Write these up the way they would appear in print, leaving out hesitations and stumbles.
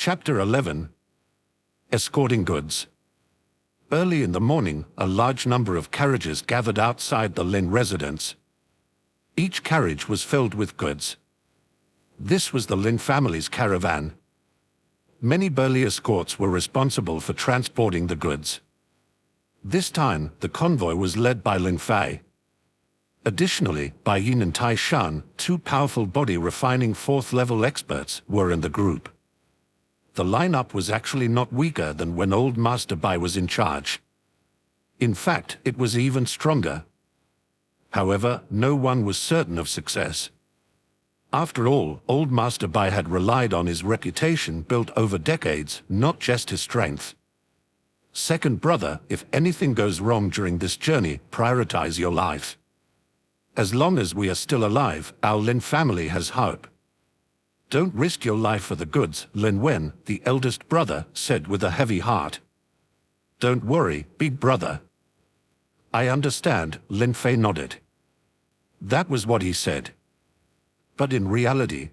Chapter 11. Escorting Goods. Early in the morning, a large number of carriages gathered outside the Lin residence. Each carriage was filled with goods. This was the Lin family's caravan. Many burly escorts were responsible for transporting the goods. This time, the convoy was led by Lin Fei. Additionally, Bai Yin and Tai Shan, two powerful body-refining fourth-level experts, were in the group. The lineup was actually not weaker than when Old Master Bai was in charge. In fact, it was even stronger. However, no one was certain of success. After all, Old Master Bai had relied on his reputation built over decades, not just his strength. Second brother, if anything goes wrong during this journey, prioritize your life. As long as we are still alive, our Lin family has hope. Don't risk your life for the goods, Lin Wen, the eldest brother, said with a heavy heart. Don't worry, big brother. I understand, Lin Fei nodded. That was what he said. But in reality,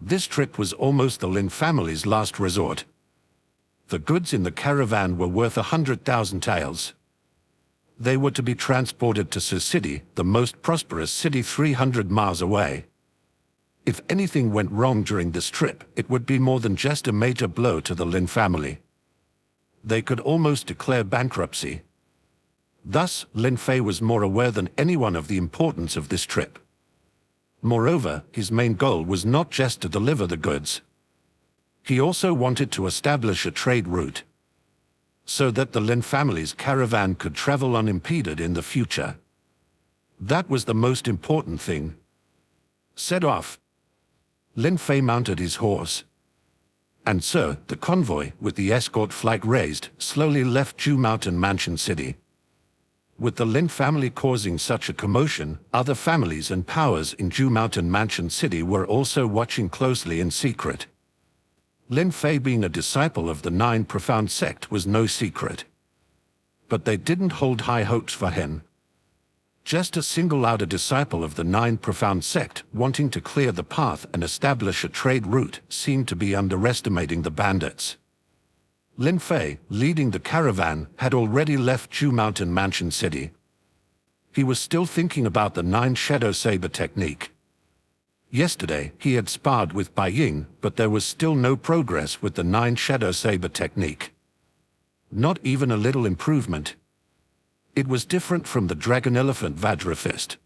this trip was almost the Lin family's last resort. The goods in the caravan were worth 100,000 taels. They were to be transported to Sioux City, the most prosperous city 300 miles away. If anything went wrong during this trip, it would be more than just a major blow to the Lin family. They could almost declare bankruptcy. Thus, Lin Fei was more aware than anyone of the importance of this trip. Moreover, his main goal was not just to deliver the goods. He also wanted to establish a trade route, so that the Lin family's caravan could travel unimpeded in the future. That was the most important thing. Set off. Lin Fei mounted his horse. And so, the convoy, with the escort flag raised, slowly left Ju Mountain Mansion City. With the Lin family causing such a commotion, other families and powers in Ju Mountain Mansion City were also watching closely in secret. Lin Fei being a disciple of the Nine Profound Sect was no secret. But they didn't hold high hopes for him. Just to single out a disciple of the Nine Profound Sect wanting to clear the path and establish a trade route seemed to be underestimating the bandits. Lin Fei, leading the caravan, had already left Ju Mountain Mansion City. He was still thinking about the Nine Shadow Saber technique. Yesterday, he had sparred with Bai Ying, but there was still no progress with the Nine Shadow Saber technique. Not even a little improvement. It was different from the Dragon Elephant Vajra Fist.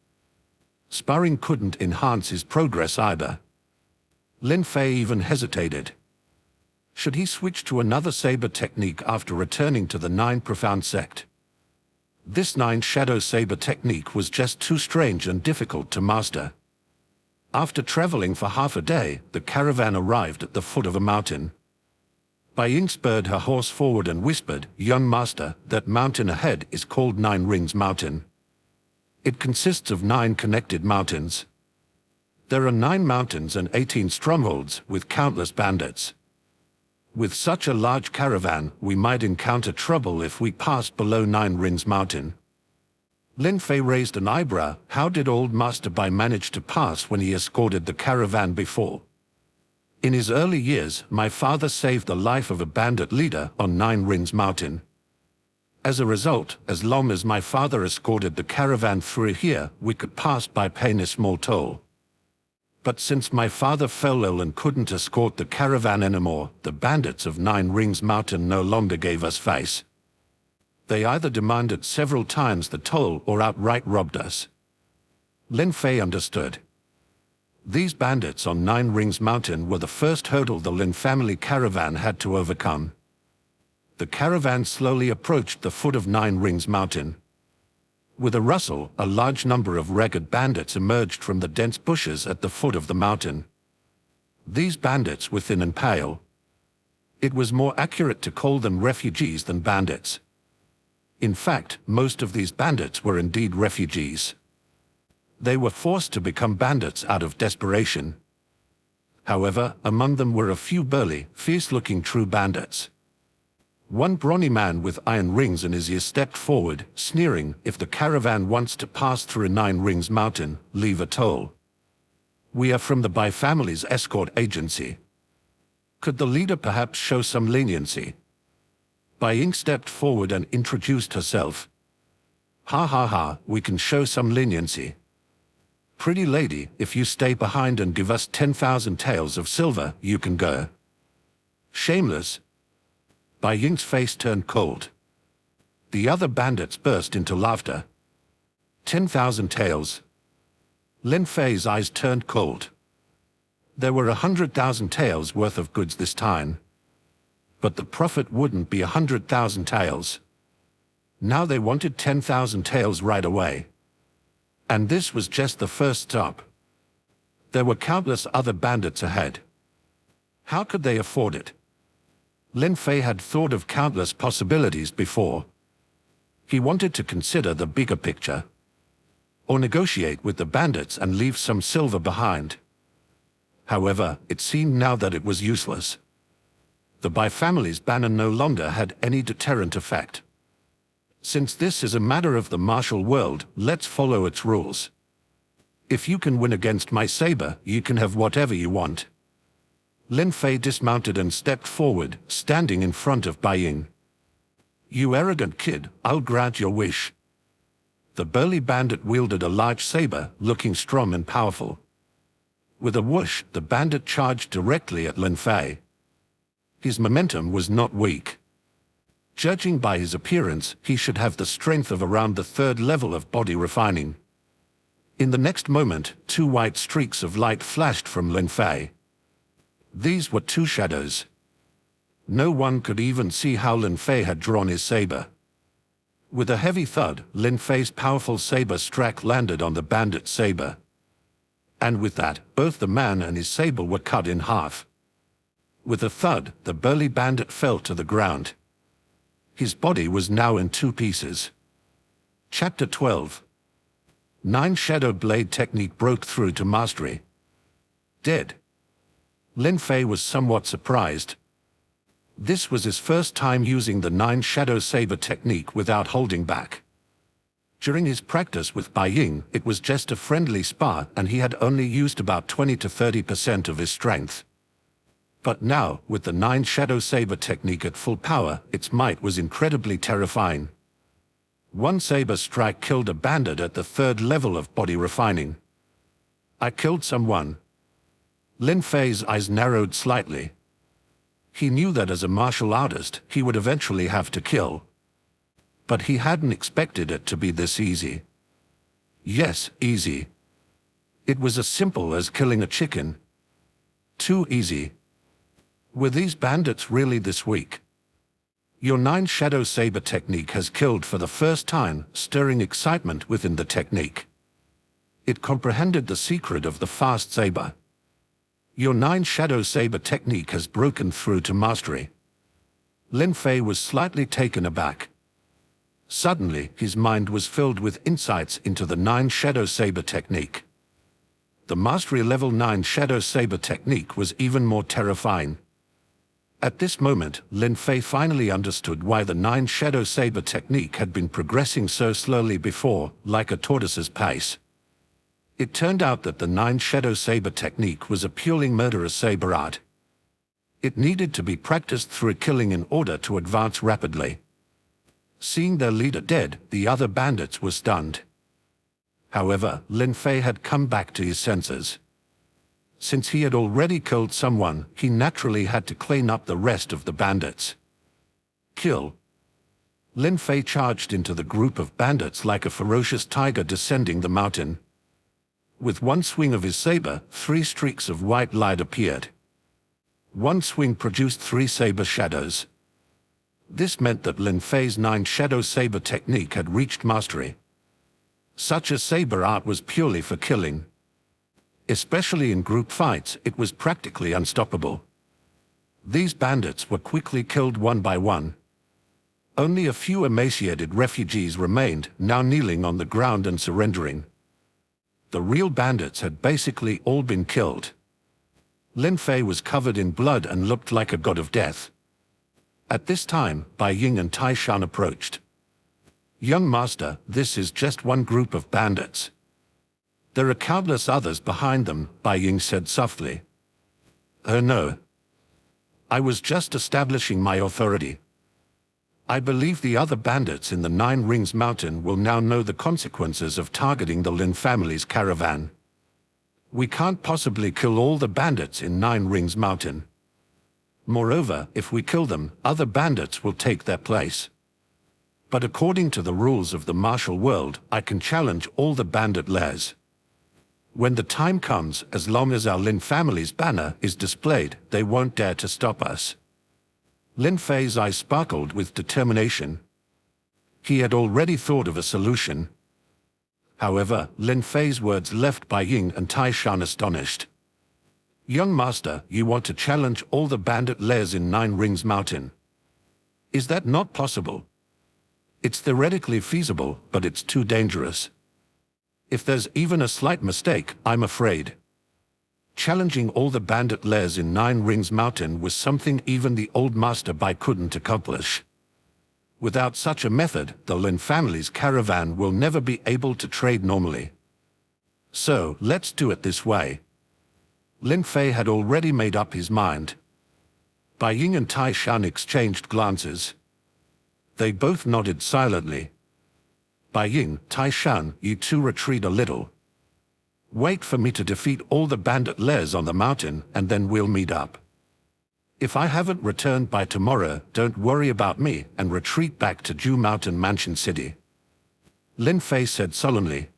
Sparring couldn't enhance his progress either. Lin Fei even hesitated. Should he switch to another saber technique after returning to the Nine Profound Sect? This Nine Shadow Saber technique was just too strange and difficult to master. After traveling for half a day, the caravan arrived at the foot of a mountain. Bai Ying spurred her horse forward and whispered, "Young master, that mountain ahead is called Nine Rings Mountain. It consists of 9 connected mountains. There are 9 mountains and 18 strongholds with countless bandits. With such a large caravan, we might encounter trouble if we passed below 9 Rings Mountain." Lin Fei raised an eyebrow. How did Old Master Bai manage to pass when he escorted the caravan before? In his early years, my father saved the life of a bandit leader on 9 Rings Mountain. As a result, as long as my father escorted the caravan through here, we could pass by paying a small toll. But since my father fell ill and couldn't escort the caravan anymore, the bandits of 9 Rings Mountain no longer gave us face. They either demanded several times the toll or outright robbed us. Lin Fei understood. These bandits on 9 Rings Mountain were the first hurdle the Lin family caravan had to overcome. The caravan slowly approached the foot of 9 Rings Mountain. With a rustle, a large number of ragged bandits emerged from the dense bushes at the foot of the mountain. These bandits were thin and pale. It was more accurate to call them refugees than bandits. In fact, most of these bandits were indeed refugees. They were forced to become bandits out of desperation. However, among them were a few burly, fierce-looking true bandits. One brawny man with iron rings in his ears stepped forward, sneering, "If the caravan wants to pass through 9 Rings Mountain, leave a toll. We are from the Bai family's escort agency." Could the leader perhaps show some leniency? Bai Ying stepped forward and introduced herself. Ha ha ha, we can show some leniency. Pretty lady, if you stay behind and give us 10,000 taels of silver, you can go. Shameless. Bai Ying's face turned cold. The other bandits burst into laughter. 10,000 taels. Lin Fei's eyes turned cold. There were 100,000 taels worth of goods this time. But the profit wouldn't be 100,000 taels. Now they wanted 10,000 taels right away. And this was just the first stop. There were countless other bandits ahead. How could they afford it? Lin Fei had thought of countless possibilities before. He wanted to consider the bigger picture. Or negotiate with the bandits and leave some silver behind. However, it seemed now that it was useless. The Bai family's banner no longer had any deterrent effect. Since this is a matter of the martial world, let's follow its rules. If you can win against my saber, you can have whatever you want. Lin Fei dismounted and stepped forward, standing in front of Bai Ying. You arrogant kid, I'll grant your wish. The burly bandit wielded a large saber, looking strong and powerful. With a whoosh, the bandit charged directly at Lin Fei. His momentum was not weak. Judging by his appearance, he should have the strength of around the 3rd level of body refining. In the next moment, 2 white streaks of light flashed from Lin Fei. These were 2 shadows. No one could even see how Lin Fei had drawn his saber. With a heavy thud, Lin Fei's powerful saber strike landed on the bandit's saber. And with that, both the man and his saber were cut in half. With a thud, the burly bandit fell to the ground. His body was now in 2 pieces. Chapter 12. 9 Shadow Blade Technique broke through to mastery. Dead. Lin Fei was somewhat surprised. This was his first time using the 9 Shadow Saber technique without holding back. During his practice with Bai Ying, it was just a friendly spar and he had only used about 20 to 30% of his strength. But now, with the 9 Shadow Saber technique at full power, its might was incredibly terrifying. One saber strike killed a bandit at the 3rd level of body refining. I killed someone. Lin Fei's eyes narrowed slightly. He knew that as a martial artist, he would eventually have to kill. But he hadn't expected it to be this easy. Yes, easy. It was as simple as killing a chicken. Too easy. Were these bandits really this weak? Your 9 Shadow Saber technique has killed for the first time, stirring excitement within the technique. It comprehended the secret of the fast saber. Your 9 Shadow Saber technique has broken through to mastery. Lin Fei was slightly taken aback. Suddenly, his mind was filled with insights into the 9 Shadow Saber technique. The Mastery Level 9 Shadow Saber technique was even more terrifying. At this moment, Lin Fei finally understood why the 9 Shadow Saber technique had been progressing so slowly before, like a tortoise's pace. It turned out that the 9 Shadow Saber technique was a purely murderous saber art. It needed to be practiced through killing in order to advance rapidly. Seeing their leader dead, the other bandits were stunned. However, Lin Fei had come back to his senses. Since he had already killed someone, he naturally had to clean up the rest of the bandits. Kill. Lin Fei charged into the group of bandits like a ferocious tiger descending the mountain. With one swing of his saber, 3 streaks of white light appeared. One swing produced 3 saber shadows. This meant that Lin Fei's 9 Shadow Saber technique had reached mastery. Such a saber art was purely for killing. Especially in group fights, it was practically unstoppable. These bandits were quickly killed one by one. Only a few emaciated refugees remained, now kneeling on the ground and surrendering. The real bandits had basically all been killed. Lin Fei was covered in blood and looked like a god of death. At this time, Bai Ying and Tai Shan approached. Young master, this is just one group of bandits. There are countless others behind them, Bai Ying said softly. Oh no. I was just establishing my authority. I believe the other bandits in the Nine Rings Mountain will now know the consequences of targeting the Lin family's caravan. We can't possibly kill all the bandits in Nine Rings Mountain. Moreover, if we kill them, other bandits will take their place. But according to the rules of the martial world, I can challenge all the bandit lairs. When the time comes, as long as our Lin family's banner is displayed, they won't dare to stop us. Lin Fei's eyes sparkled with determination. He had already thought of a solution. However, Lin Fei's words left Bai Ying and Tai Shan astonished. Young master, you want to challenge all the bandit lairs in Nine Rings Mountain. Is that not possible? It's theoretically feasible, but it's too dangerous. If there's even a slight mistake, I'm afraid. Challenging all the bandit lairs in Nine Rings Mountain was something even the old master Bai couldn't accomplish. Without such a method, the Lin family's caravan will never be able to trade normally. So, let's do it this way. Lin Fei had already made up his mind. Bai Ying and Tai Shan exchanged glances. They both nodded silently. Bai Ying, Tai Shan, you two retreat a little. Wait for me to defeat all the bandit lairs on the mountain, and then we'll meet up. If I haven't returned by tomorrow, don't worry about me and retreat back to Ju Mountain Mansion City. Lin Fei said solemnly.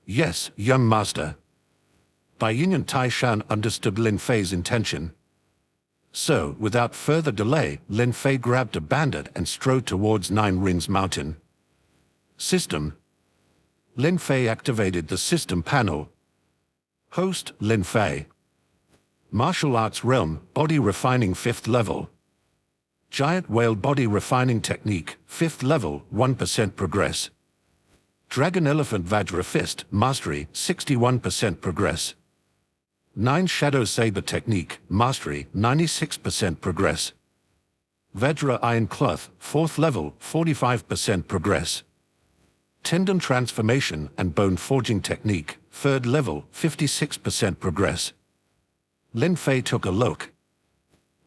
Yes, young master. Bai Ying and Tai Shan understood Lin Fei's intention. So, without further delay, Lin Fei grabbed a bandit and strode towards Nine Rings Mountain. System. Lin Fei activated the system panel. Host, Lin Fei. Martial Arts Realm, Body Refining 5th Level. Giant Whale Body Refining Technique, 5th Level, 1% progress. Dragon Elephant Vajra Fist, Mastery, 61% progress. 9 Shadow Saber Technique, Mastery, 96% progress. Vajra Iron Cloth, 4th Level, 45% progress. Tendon Transformation and Bone Forging Technique, 3rd Level, 56% progress. Lin Fei took a look.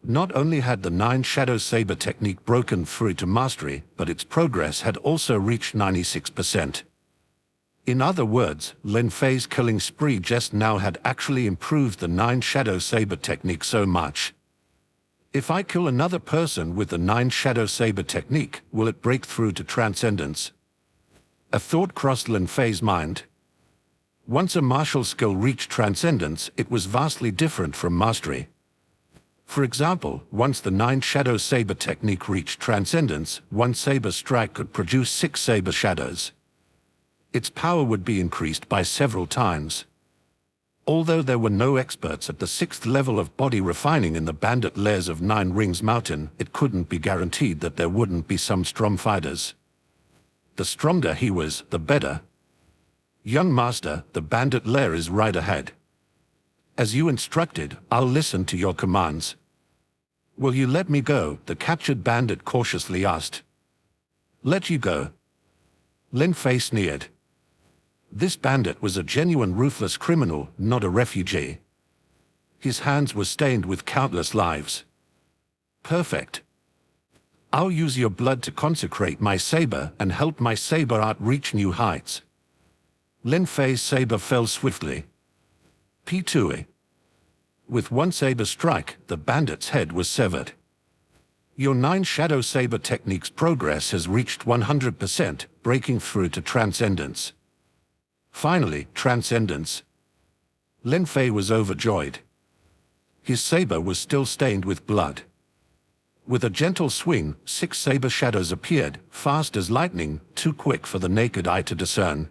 Not only had the 9 Shadow Saber Technique broken through to mastery, but its progress had also reached 96%. In other words, Lin Fei's killing spree just now had actually improved the 9 Shadow Saber Technique so much. If I kill another person with the 9 Shadow Saber Technique, will it break through to transcendence? A thought crossed Lin Fei's mind. Once a martial skill reached transcendence, it was vastly different from mastery. For example, once the 9 Shadow Saber Technique reached transcendence, one saber strike could produce 6 saber shadows. Its power would be increased by several times. Although there were no experts at the 6th level of body refining in the bandit lairs of Nine Rings Mountain, it couldn't be guaranteed that there wouldn't be some strong fighters. The stronger he was, the better. Young master, the bandit lair is right ahead. As you instructed, I'll listen to your commands. Will you let me go? The captured bandit cautiously asked. Let you go? Lin Fei sneered. This bandit was a genuine ruthless criminal, not a refugee. His hands were stained with countless lives. Perfect. I'll use your blood to consecrate my saber and help my saber art reach new heights. Lin Fei's saber fell swiftly. EP2. With one saber strike, the bandit's head was severed. Your 9 Shadow Saber Technique's progress has reached 100%, breaking through to transcendence. Finally, transcendence. Lin Fei was overjoyed. His saber was still stained with blood. With a gentle swing, 6 saber shadows appeared, fast as lightning, too quick for the naked eye to discern.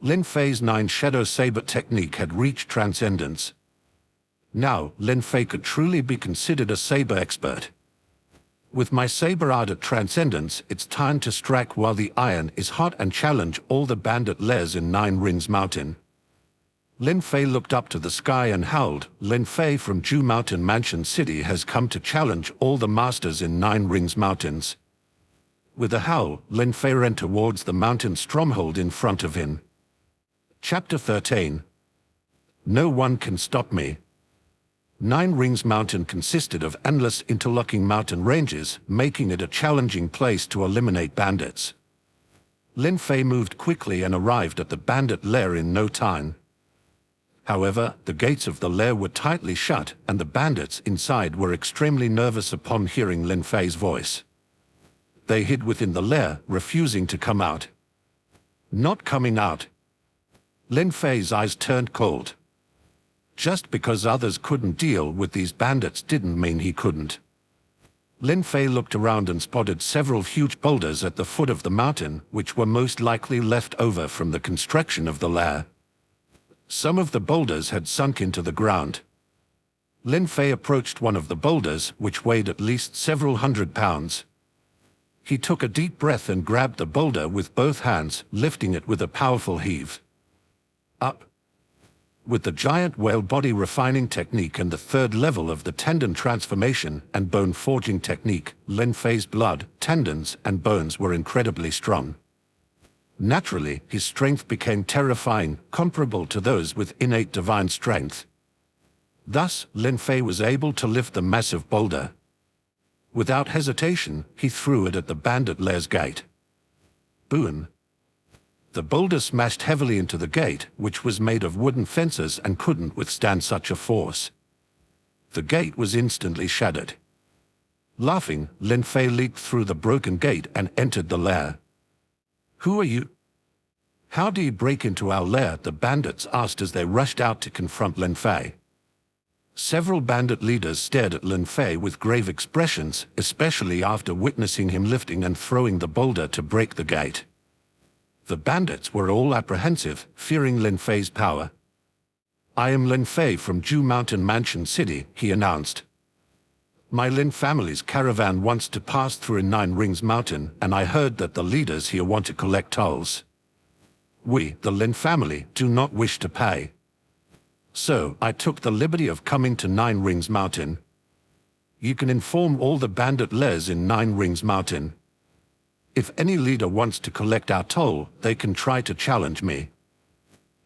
Lin Fei's 9 Shadow Saber Technique had reached transcendence. Now, Lin Fei could truly be considered a saber expert. With my saber art at transcendence, it's time to strike while the iron is hot and challenge all the bandit lairs in Nine Rings Mountain. Lin Fei looked up to the sky and howled. Lin Fei from Ju Mountain Mansion City has come to challenge all the masters in Nine Rings Mountains. With a howl, Lin Fei ran towards the mountain stronghold in front of him. Chapter 13. No one can stop me. Nine Rings Mountain consisted of endless interlocking mountain ranges, making it a challenging place to eliminate bandits. Lin Fei moved quickly and arrived at the bandit lair in no time. However, the gates of the lair were tightly shut, and the bandits inside were extremely nervous upon hearing Lin Fei's voice. They hid within the lair, refusing to come out. Not coming out. Lin Fei's eyes turned cold. Just because others couldn't deal with these bandits didn't mean he couldn't. Lin Fei looked around and spotted several huge boulders at the foot of the mountain, which were most likely left over from the construction of the lair. Some of the boulders had sunk into the ground. Lin Fei approached one of the boulders, which weighed at least several hundred pounds. He took a deep breath and grabbed the boulder with both hands, lifting it with a powerful heave. Up. With the giant whale body refining technique and the third level of the tendon transformation and bone forging technique, Lin Fei's blood, tendons, and bones were incredibly strong. Naturally, his strength became terrifying, comparable to those with innate divine strength. Thus, Lin Fei was able to lift the massive boulder. Without hesitation, he threw it at the bandit lair's gate. Boom! The boulder smashed heavily into the gate, which was made of wooden fences and couldn't withstand such a force. The gate was instantly shattered. Laughing, Lin Fei leaped through the broken gate and entered the lair. "Who are you? How do you break into our lair?" the bandits asked as they rushed out to confront Lin Fei. Several bandit leaders stared at Lin Fei with grave expressions, especially after witnessing him lifting and throwing the boulder to break the gate. The bandits were all apprehensive, fearing Lin Fei's power. "I am Lin Fei from Ju Mountain Mansion City," he announced. "My Lin family's caravan wants to pass through Nine Rings Mountain, and I heard that the leaders here want to collect tolls. We, the Lin family, do not wish to pay. So, I took the liberty of coming to Nine Rings Mountain. You can inform all the bandit lairs in Nine Rings Mountain. If any leader wants to collect our toll, they can try to challenge me.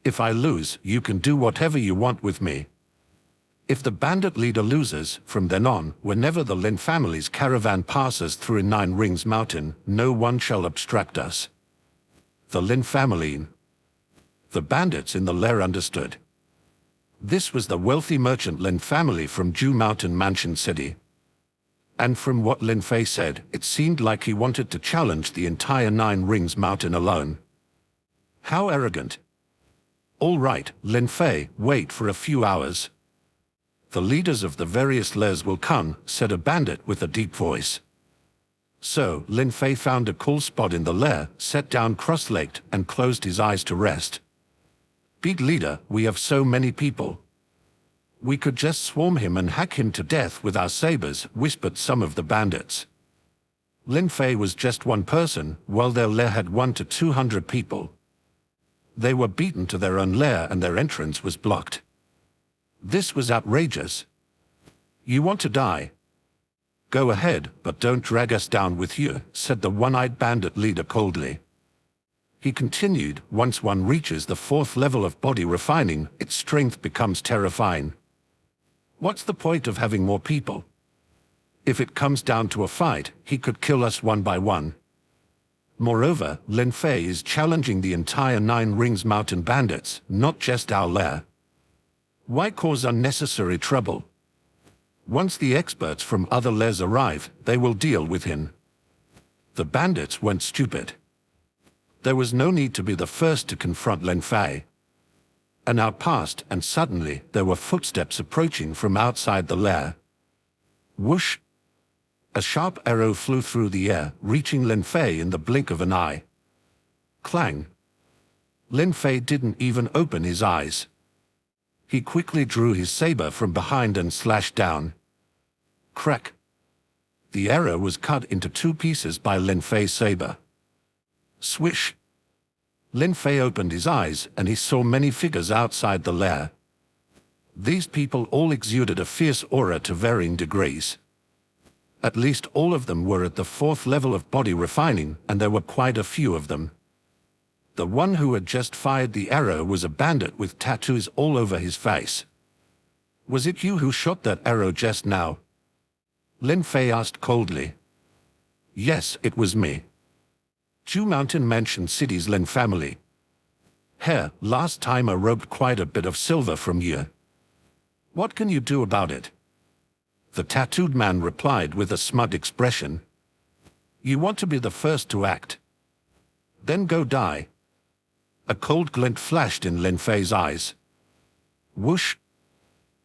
If I lose, you can do whatever you want with me. If the bandit leader loses, from then on, whenever the Lin family's caravan passes through Nine Rings Mountain, no one shall obstruct us." The Lin family. The bandits in the lair understood. This was the wealthy merchant Lin family from Ju Mountain Mansion City. And from what Lin Fei said, it seemed like he wanted to challenge the entire Nine Rings Mountain alone. How arrogant. "All right, Lin Fei, wait for a few hours. The leaders of the various lairs will come," said a bandit with a deep voice. So, Lin Fei found a cool spot in the lair, sat down cross-legged, and closed his eyes to rest. "Big leader, we have so many people. We could just swarm him and hack him to death with our sabers," whispered some of the bandits. Lin Fei was just one person, while their lair had 100 to 200 people. They were beaten to their own lair and their entrance was blocked. This was outrageous. "You want to die? Go ahead, but don't drag us down with you," said the one-eyed bandit leader coldly. He continued, "Once one reaches the 4th level of body refining, its strength becomes terrifying. What's the point of having more people? If it comes down to a fight, he could kill us one by one. Moreover, Lin Fei is challenging the entire Nine Rings Mountain bandits, not just our lair. Why cause unnecessary trouble? Once the experts from other lairs arrive, they will deal with him." The bandits went stupid. There was no need to be the first to confront Lin Fei. An hour passed, and suddenly there were footsteps approaching from outside the lair. Whoosh! A sharp arrow flew through the air, reaching Lin Fei in the blink of an eye. Clang! Lin Fei didn't even open his eyes. He quickly drew his saber from behind and slashed down. Crack! The arrow was cut into 2 pieces by Lin Fei's saber. Swish! Lin Fei opened his eyes and he saw many figures outside the lair. These people all exuded a fierce aura to varying degrees. At least all of them were at the 4th level of body refining, and there were quite a few of them. The one who had just fired the arrow was a bandit with tattoos all over his face. Was it you who shot that arrow just now? Lin Fei asked coldly. Yes, it was me. Chu Mountain Mansion City's Lin family. Here, last time I robbed quite a bit of silver from you. What can you do about it? The tattooed man replied with a smug expression. You want to be the first to act? Then go die. A cold glint flashed in Lin Fei's eyes. Whoosh!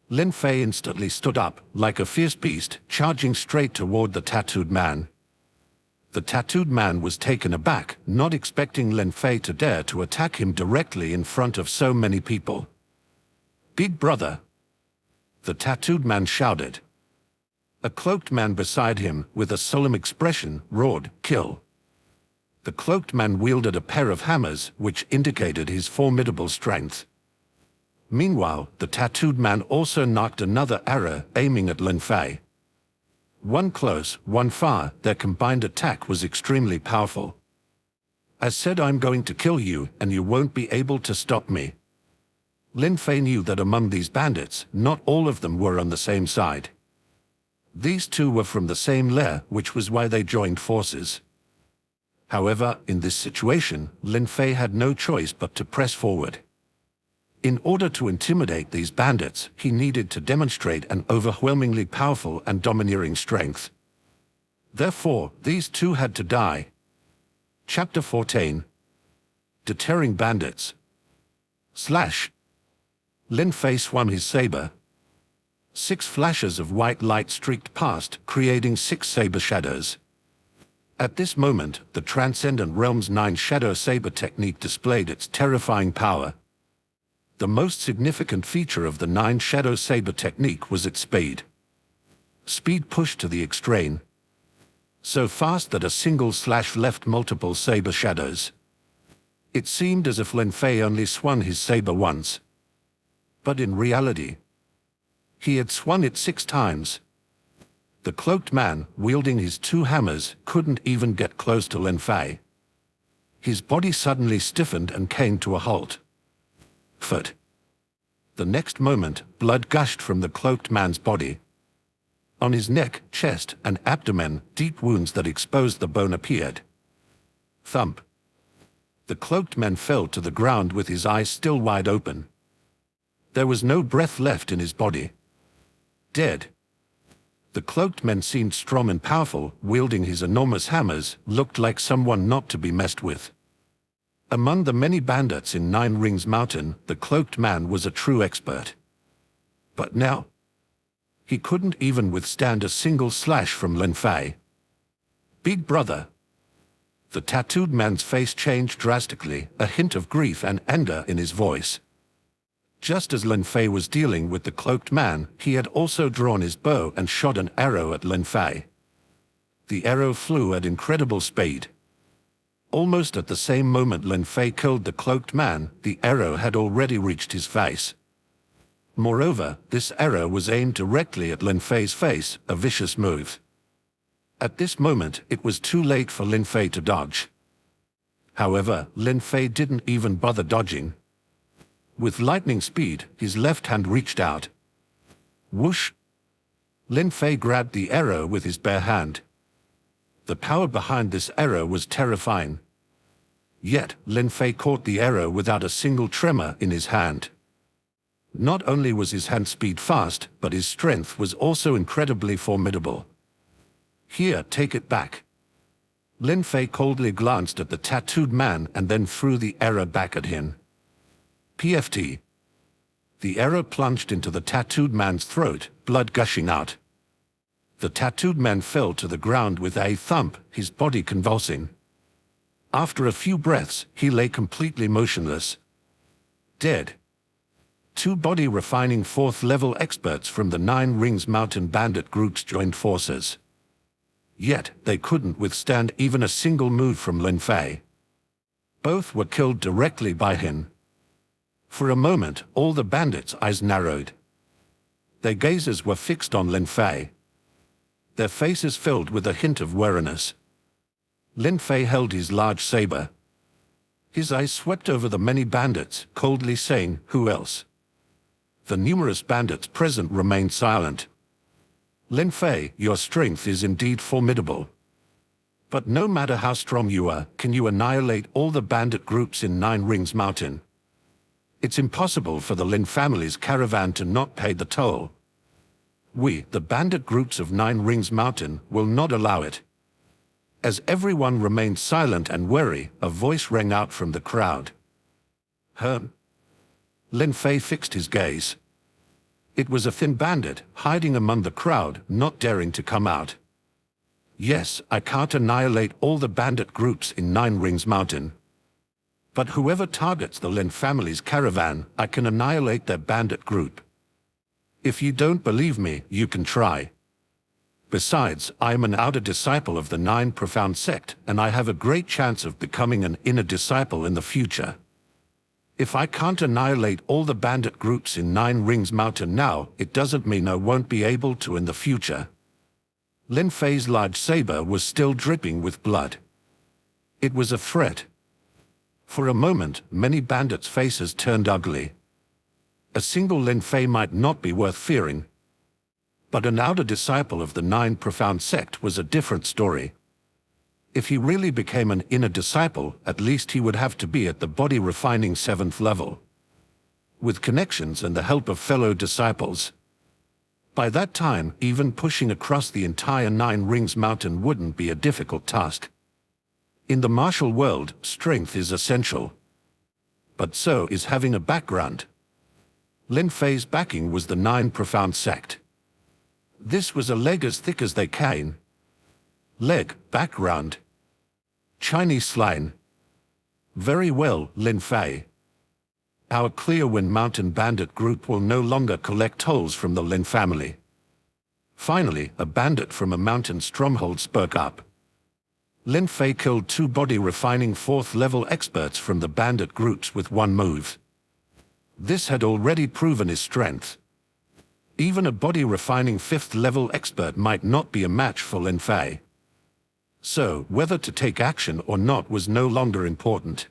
Lin Fei instantly stood up, like a fierce beast, charging straight toward the tattooed man. The tattooed man was taken aback, not expecting Lin Fei to dare to attack him directly in front of so many people. Big brother! The tattooed man shouted. A cloaked man beside him, with a solemn expression, roared, Kill! The cloaked man wielded a pair of hammers, which indicated his formidable strength. Meanwhile, the tattooed man also knocked another arrow, aiming at Lin Fei. One close, one far, their combined attack was extremely powerful. I said I'm going to kill you, and you won't be able to stop me. Lin Fei knew that among these bandits, not all of them were on the same side. These two were from the same lair, which was why they joined forces. However, in this situation, Lin Fei had no choice but to press forward. In order to intimidate these bandits, he needed to demonstrate an overwhelmingly powerful and domineering strength. Therefore, these two had to die. Chapter 14. Deterring Bandits. Slash. Lin Fei swung his saber. 6 flashes of white light streaked past, creating 6 saber shadows. At this moment, the Transcendent Realm's 9 Shadow Saber technique displayed its terrifying power. The most significant feature of the 9 Shadow Saber technique was its speed. Speed pushed to the extreme. So fast that a single slash left multiple saber shadows. It seemed as if Lin Fei only swung his saber once. But in reality, he had swung it 6 times. The cloaked man, wielding his 2 hammers, couldn't even get close to Lin Fei. His body suddenly stiffened and came to a halt. Foot. The next moment, blood gushed from the cloaked man's body. On his neck, chest, and abdomen, deep wounds that exposed the bone appeared. Thump. The cloaked man fell to the ground with his eyes still wide open. There was no breath left in his body. Dead. The cloaked man seemed strong and powerful, wielding his enormous hammers, looked like someone not to be messed with. Among the many bandits in 9 Rings Mountain, the cloaked man was a true expert. But now, he couldn't even withstand a single slash from Lin Fei. Big brother. The tattooed man's face changed drastically, a hint of grief and anger in his voice. Just as Lin Fei was dealing with the cloaked man, he had also drawn his bow and shot an arrow at Lin Fei. The arrow flew at incredible speed. Almost at the same moment Lin Fei killed the cloaked man, the arrow had already reached his face. Moreover, this arrow was aimed directly at Lin Fei's face, a vicious move. At this moment, it was too late for Lin Fei to dodge. However, Lin Fei didn't even bother dodging. With lightning speed, his left hand reached out. Whoosh! Lin Fei grabbed the arrow with his bare hand. The power behind this arrow was terrifying. Yet, Lin Fei caught the arrow without a single tremor in his hand. Not only was his hand speed fast, but his strength was also incredibly formidable. Here, take it back. Lin Fei coldly glanced at the tattooed man and then threw the arrow back at him. PFT. The arrow plunged into the tattooed man's throat, blood gushing out. The tattooed man fell to the ground with a thump, his body convulsing. After a few breaths, he lay completely motionless. Dead. 2 body-refining 4th-level experts from the 9 Rings Mountain bandit groups joined forces. Yet, they couldn't withstand even a single move from Lin Fei. Both were killed directly by him. For a moment, all the bandits' eyes narrowed. Their gazes were fixed on Lin Fei. Their faces filled with a hint of wariness. Lin Fei held his large saber. His eyes swept over the many bandits, coldly saying, "Who else?" The numerous bandits present remained silent. Lin Fei, your strength is indeed formidable. But no matter how strong you are, can you annihilate all the bandit groups in Nine Rings Mountain? It's impossible for the Lin family's caravan to not pay the toll. We, the bandit groups of Nine Rings Mountain, will not allow it. As everyone remained silent and wary, a voice rang out from the crowd. Lin Fei fixed his gaze. It was a thin bandit, hiding among the crowd, not daring to come out. Yes, I can't annihilate all the bandit groups in Nine Rings Mountain. But whoever targets the Lin family's caravan, I can annihilate their bandit group. If you don't believe me, you can try. Besides, I am an outer disciple of the Nine Profound Sect, and I have a great chance of becoming an inner disciple in the future. If I can't annihilate all the bandit groups in Nine Rings Mountain now, it doesn't mean I won't be able to in the future. Lin Fei's large saber was still dripping with blood. It was a threat. For a moment, many bandits' faces turned ugly. A single Lin Fei might not be worth fearing. But an outer disciple of the Nine Profound Sect was a different story. If he really became an inner disciple, at least he would have to be at the body refining 7th level. With connections and the help of fellow disciples. By that time, even pushing across the entire Nine Rings Mountain wouldn't be a difficult task. In the martial world, strength is essential. But so is having a background. Lin Fei's backing was the Nine Profound Sect. This was a leg as thick as they can. Leg, background. Chinese slang. Very well, Lin Fei. Our Clearwind Mountain Bandit group will no longer collect tolls from the Lin family. Finally, a bandit from a mountain stronghold spoke up. Lin Fei killed 2 body refining 4th level experts from the bandit groups with one move. This had already proven his strength. Even a body refining 5th level expert might not be a match for Lin Fei. So, whether to take action or not was no longer important.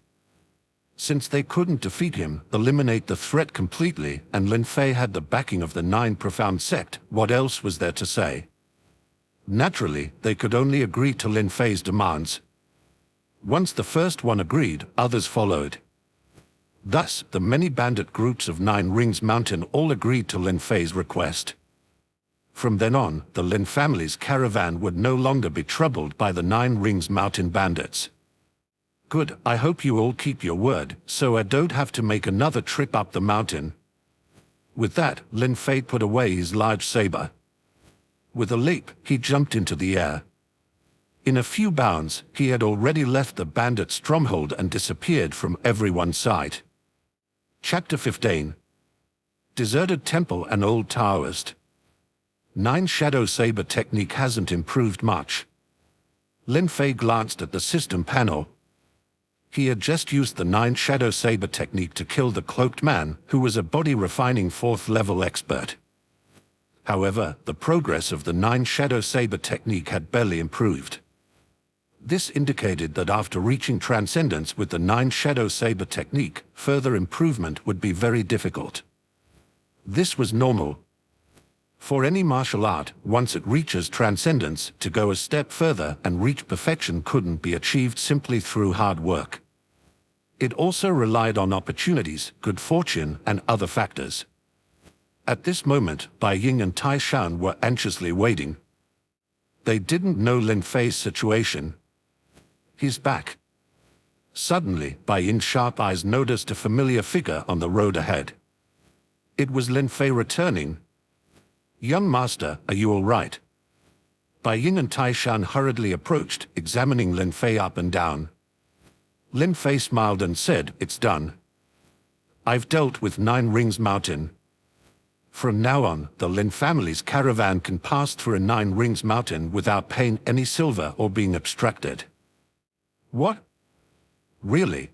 Since they couldn't defeat him, eliminate the threat completely, and Lin Fei had the backing of the Nine Profound Sect, what else was there to say? Naturally, they could only agree to Lin Fei's demands. Once the first one agreed, others followed. Thus, the many bandit groups of Nine Rings Mountain all agreed to Lin Fei's request. From then on, the Lin family's caravan would no longer be troubled by the Nine Rings Mountain bandits. Good, I hope you all keep your word, so I don't have to make another trip up the mountain. With that, Lin Fei put away his large saber. With a leap, he jumped into the air. In a few bounds, he had already left the bandit stronghold and disappeared from everyone's sight. Chapter 15. Deserted Temple and Old Taoist. Nine Shadow Saber technique hasn't improved much. Lin Fei glanced at the system panel. He had just used the Nine Shadow Saber technique to kill the cloaked man, who was a body refining 4th level expert. However, the progress of the Nine Shadow Saber technique had barely improved. This indicated that after reaching transcendence with the Nine Shadow Saber technique, further improvement would be very difficult. This was normal. For any martial art, once it reaches transcendence, to go a step further and reach perfection couldn't be achieved simply through hard work. It also relied on opportunities, good fortune, and other factors. At this moment, Bai Ying and Tai Shan were anxiously waiting. They didn't know Lin Fei's situation. He's back. Suddenly, Bai Ying's sharp eyes noticed a familiar figure on the road ahead. It was Lin Fei returning. Young master, are you all right? Bai Ying and Tai Shan hurriedly approached, examining Lin Fei up and down. Lin Fei smiled and said, "It's done. I've dealt with Nine Rings Mountain. From now on, the Lin family's caravan can pass through Nine Rings Mountain without paying any silver or being abstracted." What? Really?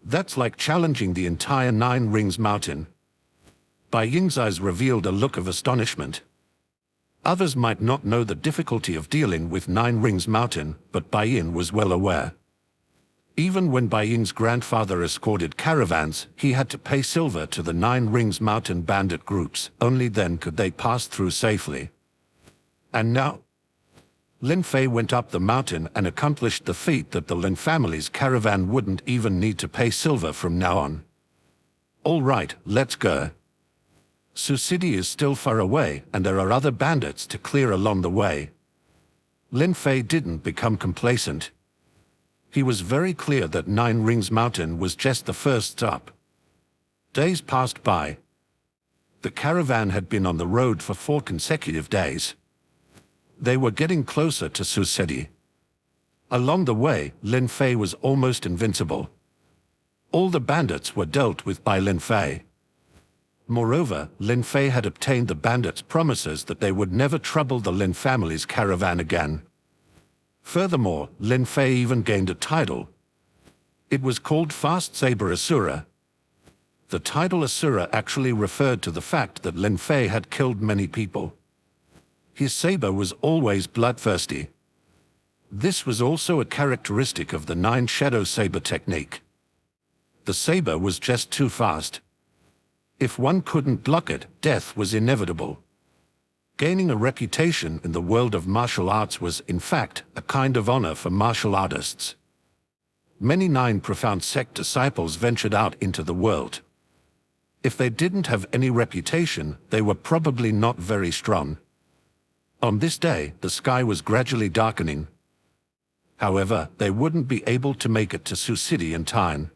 That's like challenging the entire Nine Rings Mountain. Bai Ying's eyes revealed a look of astonishment. Others might not know the difficulty of dealing with Nine Rings Mountain, but Bai Ying was well aware. Even when Bai Ying's grandfather escorted caravans, he had to pay silver to the Nine Rings mountain bandit groups. Only then could they pass through safely. And now, Lin Fei went up the mountain and accomplished the feat that the Lin family's caravan wouldn't even need to pay silver from now on. All right, let's go. Sioux City is still far away, and there are other bandits to clear along the way. Lin Fei didn't become complacent. He was very clear that Nine Rings Mountain was just the first stop. Days passed by. The caravan had been on the road for 4 consecutive days. They were getting closer to Sioux City. Along the way, Lin Fei was almost invincible. All the bandits were dealt with by Lin Fei. Moreover, Lin Fei had obtained the bandits' promises that they would never trouble the Lin family's caravan again. Furthermore, Lin Fei even gained a title. It was called Fast Saber Asura. The title Asura actually referred to the fact that Lin Fei had killed many people. His saber was always bloodthirsty. This was also a characteristic of the Nine Shadow Saber technique. The saber was just too fast. If one couldn't block it, death was inevitable. Gaining a reputation in the world of martial arts was, in fact, a kind of honor for martial artists. Many Nine Profound Sect disciples ventured out into the world. If they didn't have any reputation, they were probably not very strong. On this day, the sky was gradually darkening. However, they wouldn't be able to make it to Sioux City in time.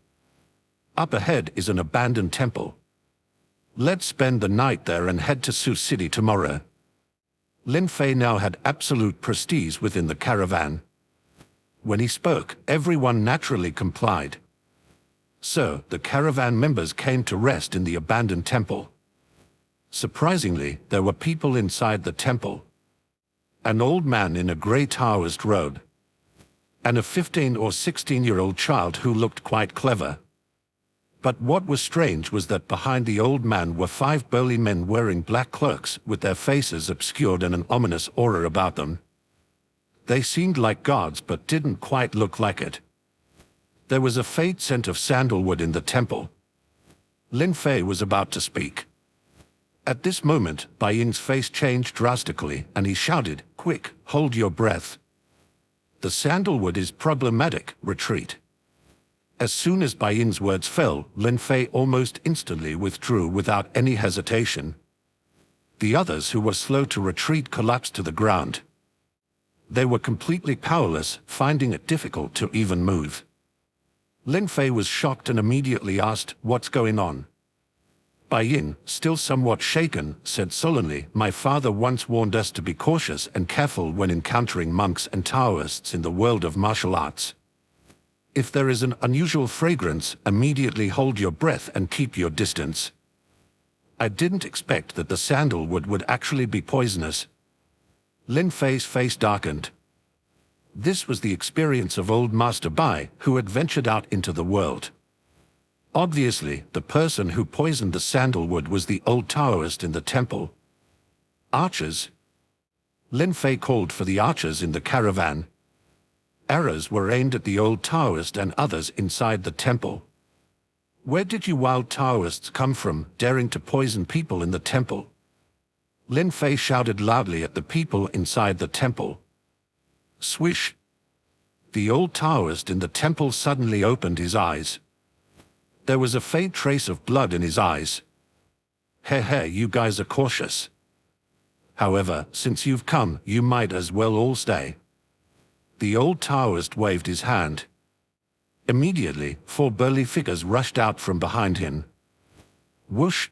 Up ahead is an abandoned temple. Let's spend the night there and head to Sioux City tomorrow. Lin Fei now had absolute prestige within the caravan. When he spoke, everyone naturally complied. So, the caravan members came to rest in the abandoned temple. Surprisingly, there were people inside the temple. An old man in a grey Taoist robe, and a 15 or 16-year-old child who looked quite clever. But what was strange was that behind the old man were 5 burly men wearing black cloaks with their faces obscured and an ominous aura about them. They seemed like gods but didn't quite look like it. There was a faint scent of sandalwood in the temple. Lin Fei was about to speak. At this moment, Bai Ying's face changed drastically and he shouted, "Quick, hold your breath. The sandalwood is problematic, retreat." As soon as Bai Ying's words fell, Lin Fei almost instantly withdrew without any hesitation. The others who were slow to retreat collapsed to the ground. They were completely powerless, finding it difficult to even move. Lin Fei was shocked and immediately asked, "What's going on?" Bai Ying, still somewhat shaken, said solemnly, "My father once warned us to be cautious and careful when encountering monks and Taoists in the world of martial arts. If there is an unusual fragrance, immediately hold your breath and keep your distance." I didn't expect that the sandalwood would actually be poisonous. Lin Fei's face darkened. This was the experience of old Master Bai, who had ventured out into the world. Obviously, the person who poisoned the sandalwood was the old Taoist in the temple. Archers. Lin Fei called for the archers in the caravan. Arrows were aimed at the old Taoist and others inside the temple. Where did you wild Taoists come from, daring to poison people in the temple? Lin Fei shouted loudly at the people inside the temple. Swish! The old Taoist in the temple suddenly opened his eyes. There was a faint trace of blood in his eyes. Hey, you guys are cautious. However, since you've come, you might as well all stay. The old Taoist waved his hand. Immediately, 4 burly figures rushed out from behind him. Whoosh!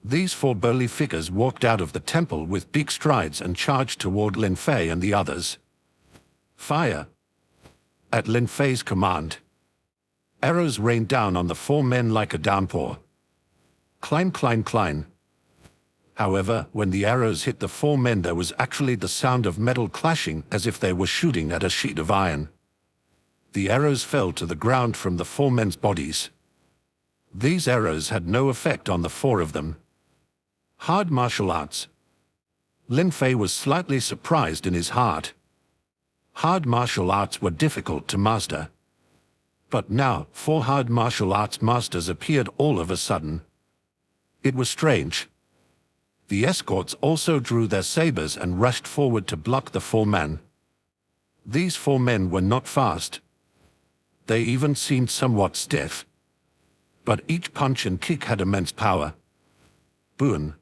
These 4 burly figures walked out of the temple with big strides and charged toward Lin Fei and the others. Fire! At Lin Fei's command. Arrows rained down on the 4 men like a downpour. Climb, climb, climb. However, when the arrows hit the 4 men, there was actually the sound of metal clashing as if they were shooting at a sheet of iron. The arrows fell to the ground from the 4 men's bodies. These arrows had no effect on the 4 of them. Hard martial arts. Lin Fei was slightly surprised in his heart. Hard martial arts were difficult to master. But now, 4 hard martial arts masters appeared all of a sudden. It was strange. The escorts also drew their sabers and rushed forward to block the 4 men. These 4 men were not fast. They even seemed somewhat stiff. But each punch and kick had immense power. Boom.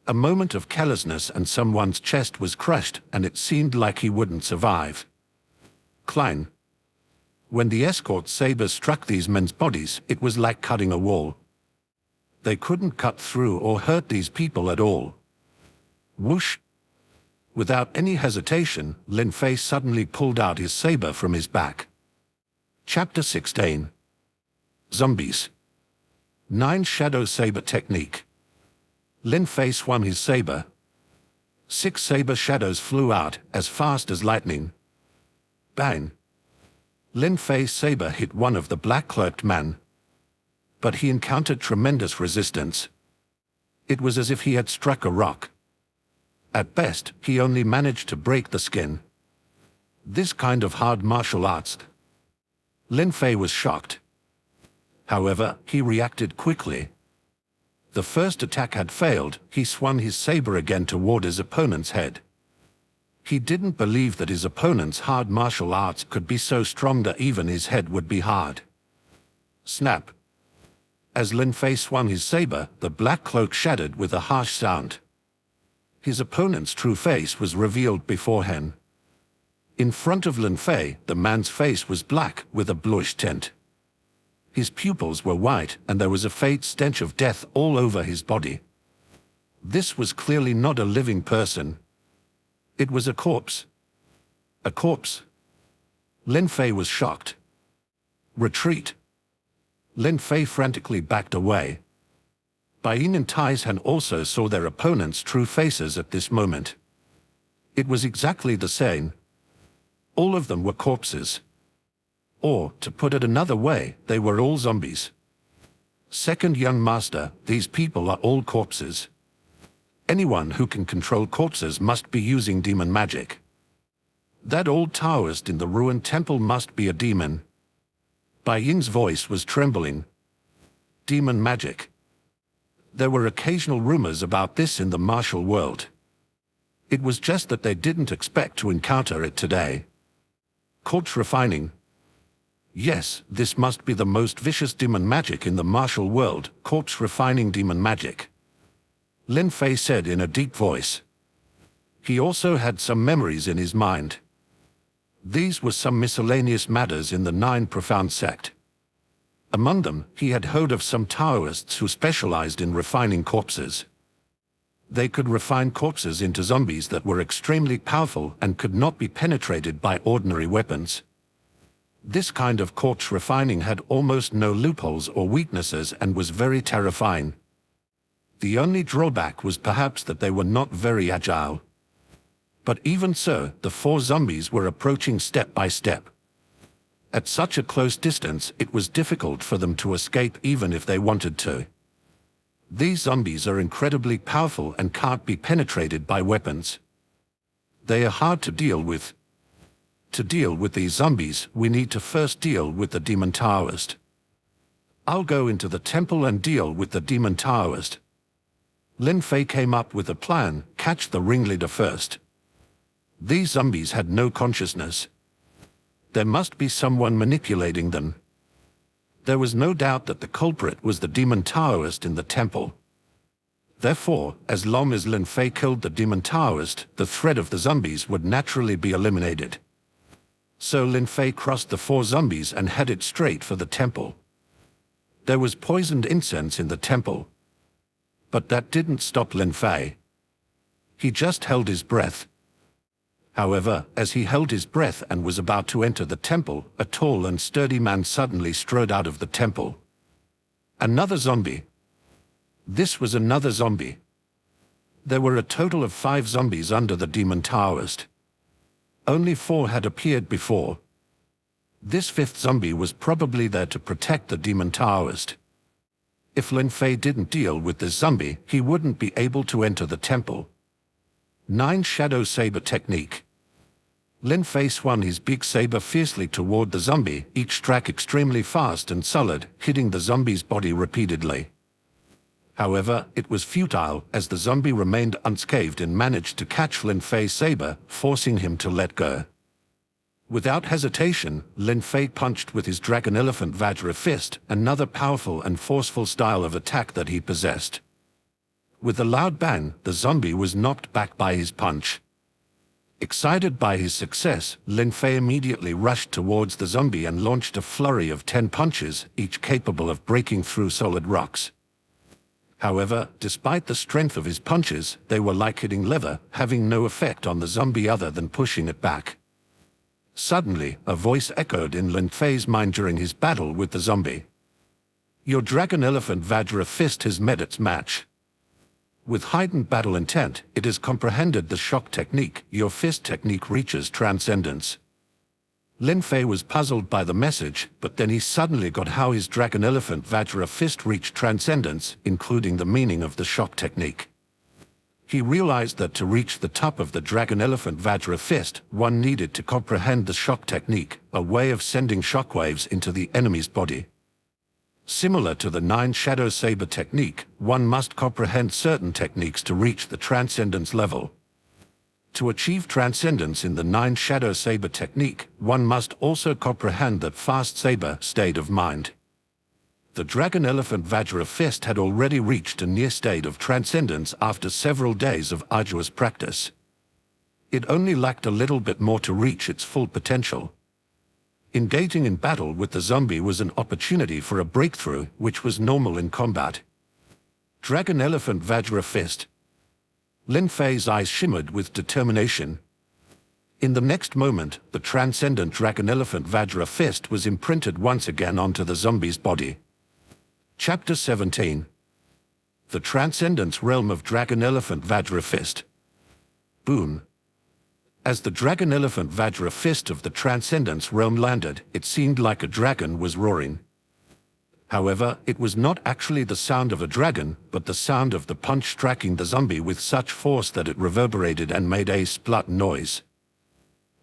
A moment of carelessness and someone's chest was crushed, and it seemed like he wouldn't survive. Klein. When the escort sabers struck these men's bodies, it was like cutting a wall. They couldn't cut through or hurt these people at all. Whoosh! Without any hesitation, Lin Fei suddenly pulled out his saber from his back. Chapter 16. Zombies. 9 Shadow Saber Technique. Lin Fei swung his saber. 6 saber shadows flew out, as fast as lightning. Bang! Lin Fei's saber hit one of the black-cloaked men. But he encountered tremendous resistance. It was as if he had struck a rock. At best, he only managed to break the skin. This kind of hard martial arts. Lin Fei was shocked. However, he reacted quickly. The first attack had failed. He swung his saber again toward his opponent's head. He didn't believe that his opponent's hard martial arts could be so strong that even his head would be hard. Snap! As Lin Fei swung his saber, the black cloak shattered with a harsh sound. His opponent's true face was revealed beforehand. In front of Lin Fei, the man's face was black with a bluish tint. His pupils were white, and there was a faint stench of death all over his body. This was clearly not a living person. It was a corpse. A corpse. Lin Fei was shocked. Retreat. Lin Fei frantically backed away. Bai Yin and Tai Han also saw their opponents' true faces at this moment. It was exactly the same. All of them were corpses. Or, to put it another way, they were all zombies. Second young master, these people are all corpses. Anyone who can control corpses must be using demon magic. That old Taoist in the ruined temple must be a demon. Bai Yin's voice was trembling. Demon magic. There were occasional rumors about this in the martial world. It was just that they didn't expect to encounter it today. Corpse refining. Yes, this must be the most vicious demon magic in the martial world, corpse refining demon magic. Lin Fei said in a deep voice. He also had some memories in his mind. These were some miscellaneous matters in the 9 profound sect. Among them, he had heard of some Taoists who specialized in refining corpses. They could refine corpses into zombies that were extremely powerful and could not be penetrated by ordinary weapons. This kind of corpse refining had almost no loopholes or weaknesses and was very terrifying. The only drawback was perhaps that they were not very agile. But even so, the 4 zombies were approaching step by step. At such a close distance, it was difficult for them to escape even if they wanted to. These zombies are incredibly powerful and can't be penetrated by weapons. They are hard to deal with. To deal with these zombies, we need to first deal with the demon Taoist. I'll go into the temple and deal with the demon Taoist. Lin Fei came up with a plan: catch the ringleader first. These zombies had no consciousness. There must be someone manipulating them. There was no doubt that the culprit was the demon Taoist in the temple. Therefore, as long as Lin Fei killed the demon Taoist, the threat of the zombies would naturally be eliminated. So Lin Fei crossed the 4 zombies and headed straight for the temple. There was poisoned incense in the temple. But that didn't stop Lin Fei. He just held his breath. However, as he held his breath and was about to enter the temple, a tall and sturdy man suddenly strode out of the temple. Another zombie. This was another zombie. There were a total of 5 zombies under the demon Taoist. Only 4 had appeared before. This 5th zombie was probably there to protect the demon Taoist. If Lin Fei didn't deal with this zombie, he wouldn't be able to enter the temple. 9 Shadow Saber Technique. Lin Fei swung his big saber fiercely toward the zombie, each strike extremely fast and solid, hitting the zombie's body repeatedly. However, it was futile, as the zombie remained unscathed and managed to catch Lin Fei's saber, forcing him to let go. Without hesitation, Lin Fei punched with his Dragon Elephant Vajra fist, another powerful and forceful style of attack that he possessed. With a loud bang, the zombie was knocked back by his punch. Excited by his success, Lin Fei immediately rushed towards the zombie and launched a flurry of 10 punches, each capable of breaking through solid rocks. However, despite the strength of his punches, they were like hitting leather, having no effect on the zombie other than pushing it back. Suddenly, a voice echoed in Lin Fei's mind during his battle with the zombie. "Your Dragon Elephant Vajra fist has met its match. With heightened battle intent, it has comprehended the shock technique. Your fist technique reaches transcendence." Lin Fei was puzzled by the message, but then he suddenly got how his Dragon Elephant Vajra fist reached transcendence, including the meaning of the shock technique. He realized that to reach the top of the Dragon Elephant Vajra fist, one needed to comprehend the shock technique, a way of sending shockwaves into the enemy's body. Similar to the 9 Shadow Saber technique, one must comprehend certain techniques to reach the transcendence level. To achieve transcendence in the 9 Shadow Saber technique, one must also comprehend that fast saber state of mind. The Dragon Elephant Vajra fist had already reached a near state of transcendence after several days of arduous practice. It only lacked a little bit more to reach its full potential. Engaging in battle with the zombie was an opportunity for a breakthrough, which was normal in combat. Dragon Elephant Vajra fist. Lin Fei's eyes shimmered with determination. In the next moment, the transcendent Dragon Elephant Vajra fist was imprinted once again onto the zombie's body. Chapter 17. The Transcendence Realm of Dragon Elephant Vajra Fist. Boon. As the Dragon Elephant Vajra fist of the Transcendence Realm landed, it seemed like a dragon was roaring. However, it was not actually the sound of a dragon, but the sound of the punch striking the zombie with such force that it reverberated and made a splut noise.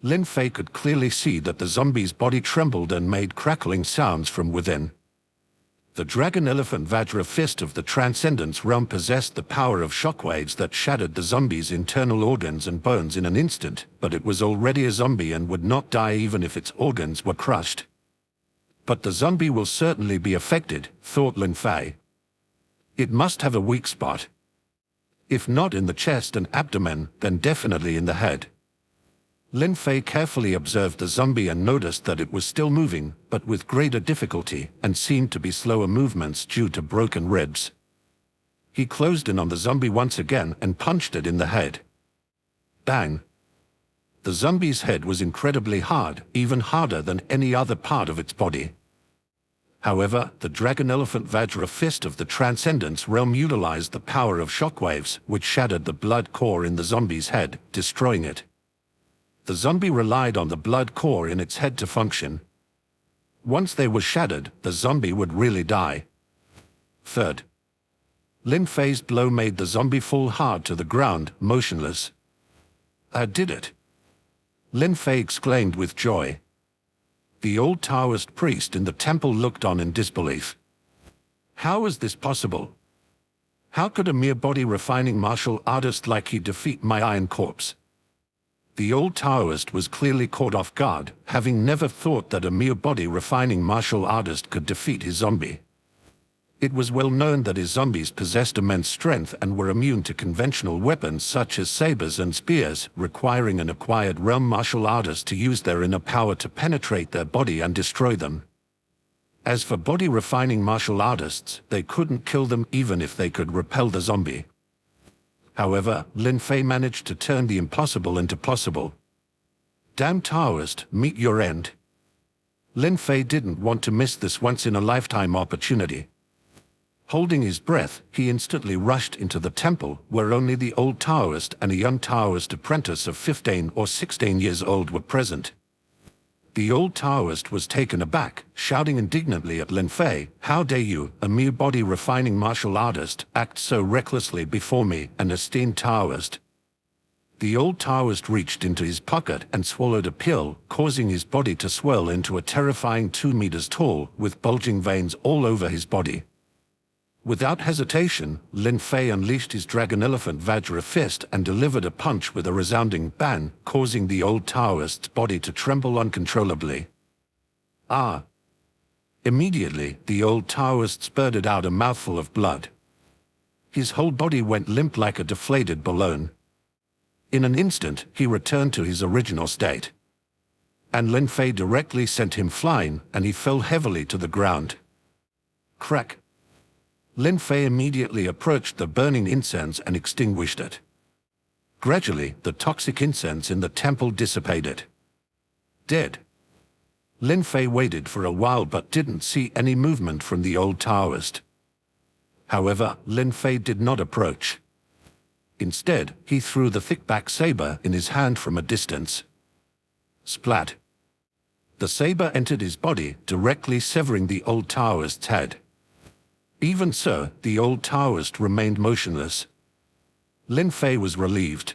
Lin Fei could clearly see that the zombie's body trembled and made crackling sounds from within. The Dragon Elephant Vajra fist of the Transcendence Realm possessed the power of shockwaves that shattered the zombie's internal organs and bones in an instant, but it was already a zombie and would not die even if its organs were crushed. But the zombie will certainly be affected, thought Lin Fei. It must have a weak spot. If not in the chest and abdomen, then definitely in the head. Lin Fei carefully observed the zombie and noticed that it was still moving, but with greater difficulty, and seemed to be slower movements due to broken ribs. He closed in on the zombie once again and punched it in the head. Bang! The zombie's head was incredibly hard, even harder than any other part of its body. However, the Dragon Elephant Vajra fist of the Transcendence Realm utilized the power of shockwaves, which shattered the blood core in the zombie's head, destroying it. The zombie relied on the blood core in its head to function. Once they were shattered, the zombie would really die. Third. Lin Fei's blow made the zombie fall hard to the ground, motionless. "I did it!" Lin Fei exclaimed with joy. The old Taoist priest in the temple looked on in disbelief. How was this possible? How could a mere body-refining martial artist like he defeat my iron corpse? The old Taoist was clearly caught off guard, having never thought that a mere body-refining martial artist could defeat his zombie. It was well known that his zombies possessed immense strength and were immune to conventional weapons such as sabers and spears, requiring an acquired realm martial artist to use their inner power to penetrate their body and destroy them. As for body-refining martial artists, they couldn't kill them even if they could repel the zombie. However, Lin Fei managed to turn the impossible into possible. Damn Taoist, meet your end. Lin Fei didn't want to miss this once-in-a-lifetime opportunity. Holding his breath, he instantly rushed into the temple, where only the old Taoist and a young Taoist apprentice of 15 or 16 years old were present. The old Taoist was taken aback, shouting indignantly at Lin Fei, "How dare you, a mere body-refining martial artist, act so recklessly before me, an esteemed Taoist?" The old Taoist reached into his pocket and swallowed a pill, causing his body to swell into a terrifying 2 meters tall, with bulging veins all over his body. Without hesitation, Lin Fei unleashed his dragon elephant Vajra fist and delivered a punch with a resounding bang, causing the old Taoist's body to tremble uncontrollably. Ah! Immediately, the old Taoist spurted out a mouthful of blood. His whole body went limp like a deflated balloon. In an instant, he returned to his original state. And Lin Fei directly sent him flying, and he fell heavily to the ground. Crack! Lin Fei immediately approached the burning incense and extinguished it. Gradually, the toxic incense in the temple dissipated. Dead. Lin Fei waited for a while but didn't see any movement from the old Taoist. However, Lin Fei did not approach. Instead, he threw the thick-back saber in his hand from a distance. Splat! The saber entered his body, directly severing the old Taoist's head. Even so, the old Taoist remained motionless. Lin Fei was relieved.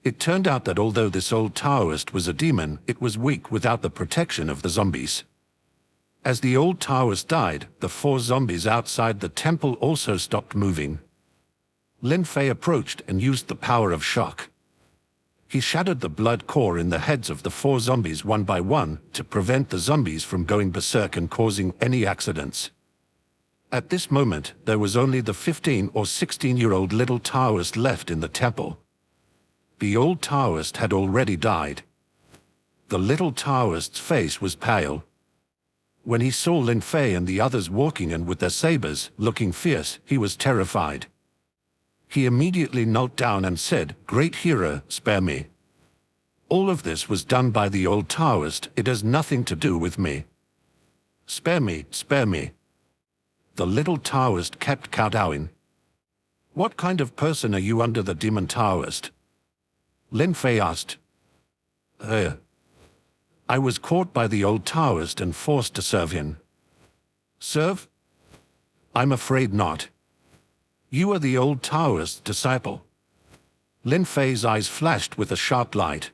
It turned out that although this old Taoist was a demon, it was weak without the protection of the zombies. As the old Taoist died, the 4 zombies outside the temple also stopped moving. Lin Fei approached and used the power of shock. He shattered the blood core in the heads of the 4 zombies one by one to prevent the zombies from going berserk and causing any accidents. At this moment, there was only the 15 or 16-year-old little Taoist left in the temple. The old Taoist had already died. The little Taoist's face was pale. When he saw Lin Fei and the others walking and with their sabers, looking fierce, he was terrified. He immediately knelt down and said, "Great hero, spare me. All of this was done by the old Taoist, it has nothing to do with me. Spare me, spare me." The little Taoist kept kowtowing. "What kind of person are you under the demon Taoist?" Lin Fei asked. I was caught by the old Taoist and forced to serve him." "Serve? I'm afraid not. You are the old Taoist's disciple." Lin Fei's eyes flashed with a sharp light.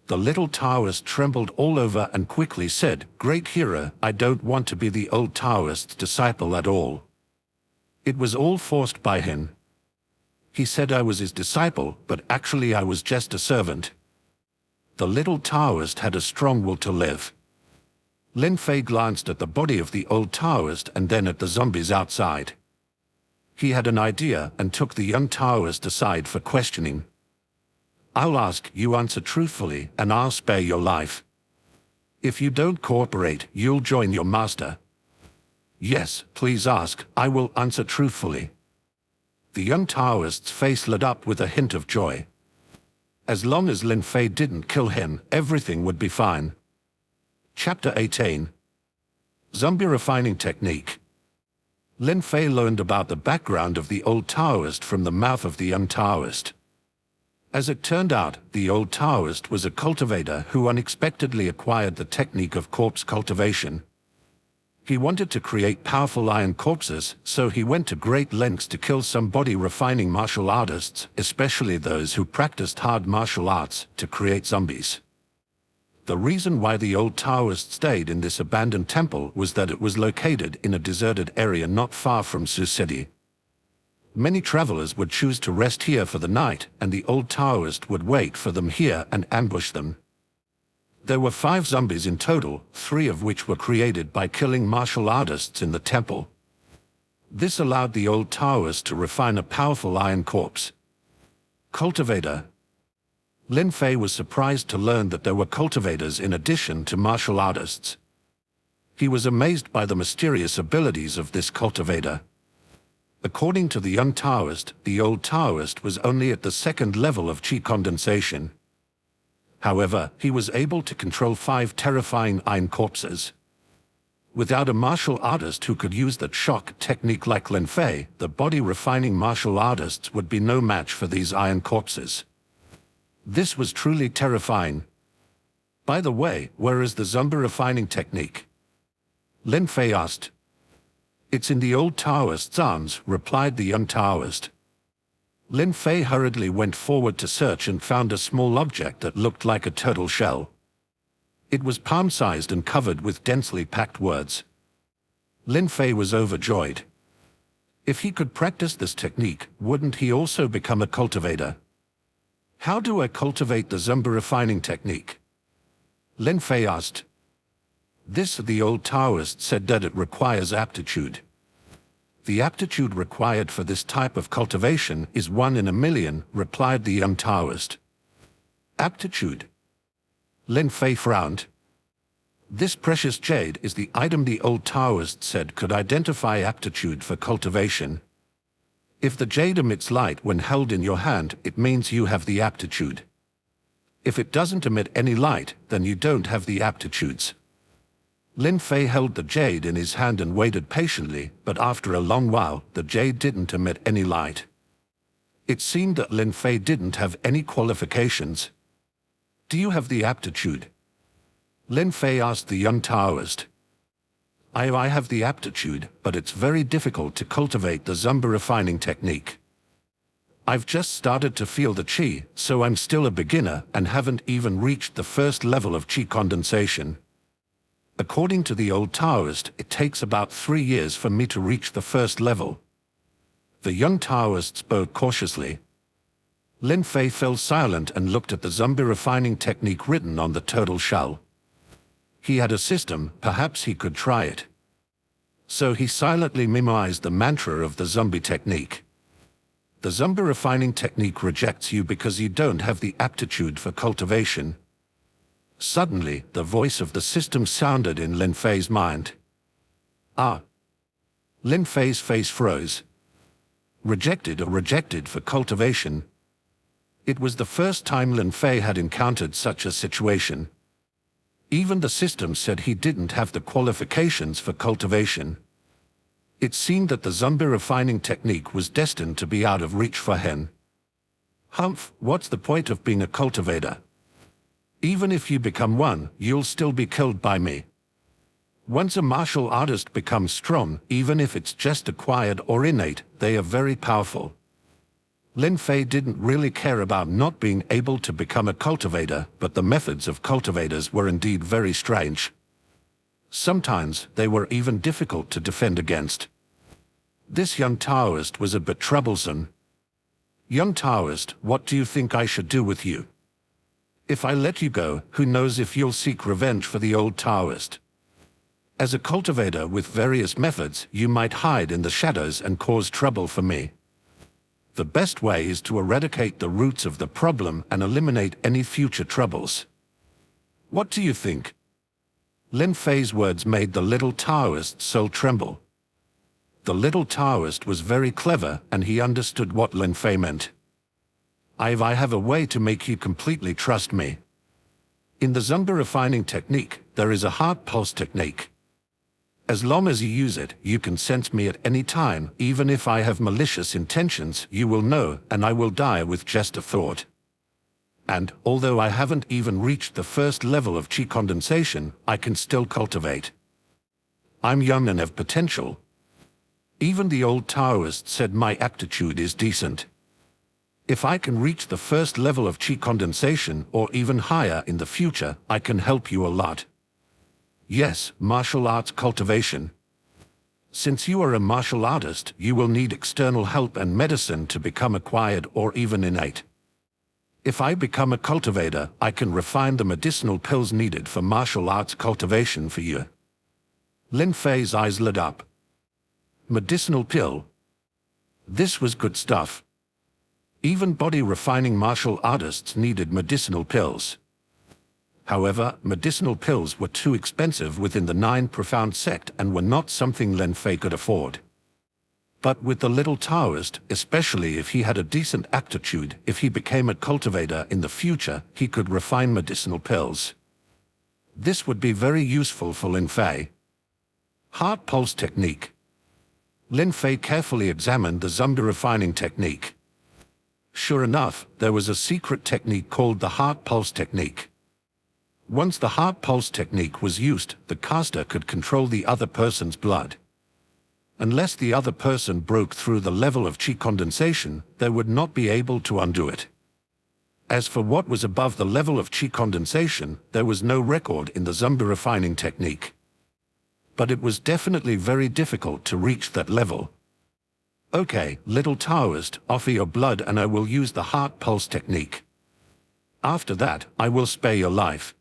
The little Taoist trembled all over and quickly said, "Great hero, I don't want to be the old Taoist's disciple at all. It was all forced by him. He said I was his disciple, but actually I was just a servant." The little Taoist had a strong will to live. Lin Fei glanced at the body of the old Taoist and then at the zombies outside. He had an idea and took the young Taoist aside for questioning. "I'll ask, you answer truthfully, and I'll spare your life. If you don't cooperate, you'll join your master." "Yes, please ask, I will answer truthfully." The young Taoist's face lit up with a hint of joy. As long as Lin Fei didn't kill him, everything would be fine. Chapter 18. Zombie Refining Technique. Lin Fei learned about the background of the old Taoist from the mouth of the young Taoist. As it turned out, the old Taoist was a cultivator who unexpectedly acquired the technique of corpse cultivation. He wanted to create powerful iron corpses, so he went to great lengths to kill some body-refining martial artists, especially those who practiced hard martial arts, to create zombies. The reason why the old Taoist stayed in this abandoned temple was that it was located in a deserted area not far from Sioux City. Many travelers would choose to rest here for the night, and the old Taoist would wait for them here and ambush them. There were 5 zombies in total, 3 of which were created by killing martial artists in the temple. This allowed the old Taoist to refine a powerful iron corpse. Cultivator. Lin Fei was surprised to learn that there were cultivators in addition to martial artists. He was amazed by the mysterious abilities of this cultivator. According to the young Taoist, the old Taoist was only at the 2nd level of qi condensation. However, he was able to control 5 terrifying iron corpses. Without a martial artist who could use the shock technique like Lin Fei, the body-refining martial artists would be no match for these iron corpses. This was truly terrifying. By the way, where is the zombie refining technique? Lin Fei asked. "It's in the old Taoist's arms," replied the young Taoist. Lin Fei hurriedly went forward to search and found a small object that looked like a turtle shell. It was palm-sized and covered with densely packed words. Lin Fei was overjoyed. If he could practice this technique, wouldn't he also become a cultivator? How do I cultivate the Zumba refining technique? Lin Fei asked. The old Taoist said that it requires aptitude. The aptitude required for this type of cultivation is 1 in a million, replied the young Taoist. Aptitude? Lin Fei frowned. This precious jade is the item the old Taoist said could identify aptitude for cultivation. If the jade emits light when held in your hand, it means you have the aptitude. If it doesn't emit any light, then you don't have the aptitudes. Lin Fei held the jade in his hand and waited patiently, but after a long while, the jade didn't emit any light. It seemed that Lin Fei didn't have any qualifications. Do you have the aptitude? Lin Fei asked the young Taoist. I have the aptitude, but it's very difficult to cultivate the Zumba refining technique. I've just started to feel the qi, so I'm still a beginner and haven't even reached the first level of qi condensation. According to the old Taoist, it takes about 3 years for me to reach the first level. The young Taoist spoke cautiously. Lin Fei fell silent and looked at the Zumba refining technique written on the turtle shell. He had a system, perhaps he could try it. So he silently memorized the mantra of the Zumba technique. The Zumba refining technique rejects you because you don't have the aptitude for cultivation. Suddenly, the voice of the system sounded in Lin Fei's mind. Ah! Lin Fei's face froze. Rejected or rejected for cultivation? It was the first time Lin Fei had encountered such a situation. Even the system said he didn't have the qualifications for cultivation. It seemed that the Zumba refining technique was destined to be out of reach for him. Humph, what's the point of being a cultivator? Even if you become one, you'll still be killed by me. Once a martial artist becomes strong, even if it's just acquired or innate, they are very powerful. Lin Fei didn't really care about not being able to become a cultivator, but the methods of cultivators were indeed very strange. Sometimes they were even difficult to defend against. This young Taoist was a bit troublesome. Young Taoist, what do you think I should do with you? If I let you go, who knows if you'll seek revenge for the old Taoist? As a cultivator with various methods, you might hide in the shadows and cause trouble for me. The best way is to eradicate the roots of the problem and eliminate any future troubles. What do you think? Lin Fei's words made the little Taoist's soul tremble. The little Taoist was very clever and he understood what Lin Fei meant. I have a way to make you completely trust me. In the Zumba refining technique, there is a heart pulse technique. As long as you use it, you can sense me at any time. Even if I have malicious intentions, you will know, and I will die with just a thought. And, although I haven't even reached the first level of qi condensation, I can still cultivate. I'm young and have potential. Even the old Taoist said my aptitude is decent. If I can reach the first level of qi condensation, or even higher in the future, I can help you a lot. Yes, martial arts cultivation. Since you are a martial artist, you will need external help and medicine to become acquired or even innate. If I become a cultivator, I can refine the medicinal pills needed for martial arts cultivation for you. Lin Fei's eyes lit up. Medicinal pill? This was good stuff. Even body-refining martial artists needed medicinal pills. However, medicinal pills were too expensive within the Nine Profound sect and were not something Lin Fei could afford. But with the little Taoist, especially if he had a decent aptitude, if he became a cultivator in the future, he could refine medicinal pills. This would be very useful for Lin Fei. Heart pulse technique. Lin Fei carefully examined the Zumba refining technique. Sure enough, there was a secret technique called the heart pulse technique. Once the heart pulse technique was used, the caster could control the other person's blood. Unless the other person broke through the level of chi condensation, they would not be able to undo it. As for what was above the level of chi condensation, there was no record in the zombie refining technique. But it was definitely very difficult to reach that level. Okay, little Taoist, offer your blood and I will use the heart pulse technique. After that, I will spare your life.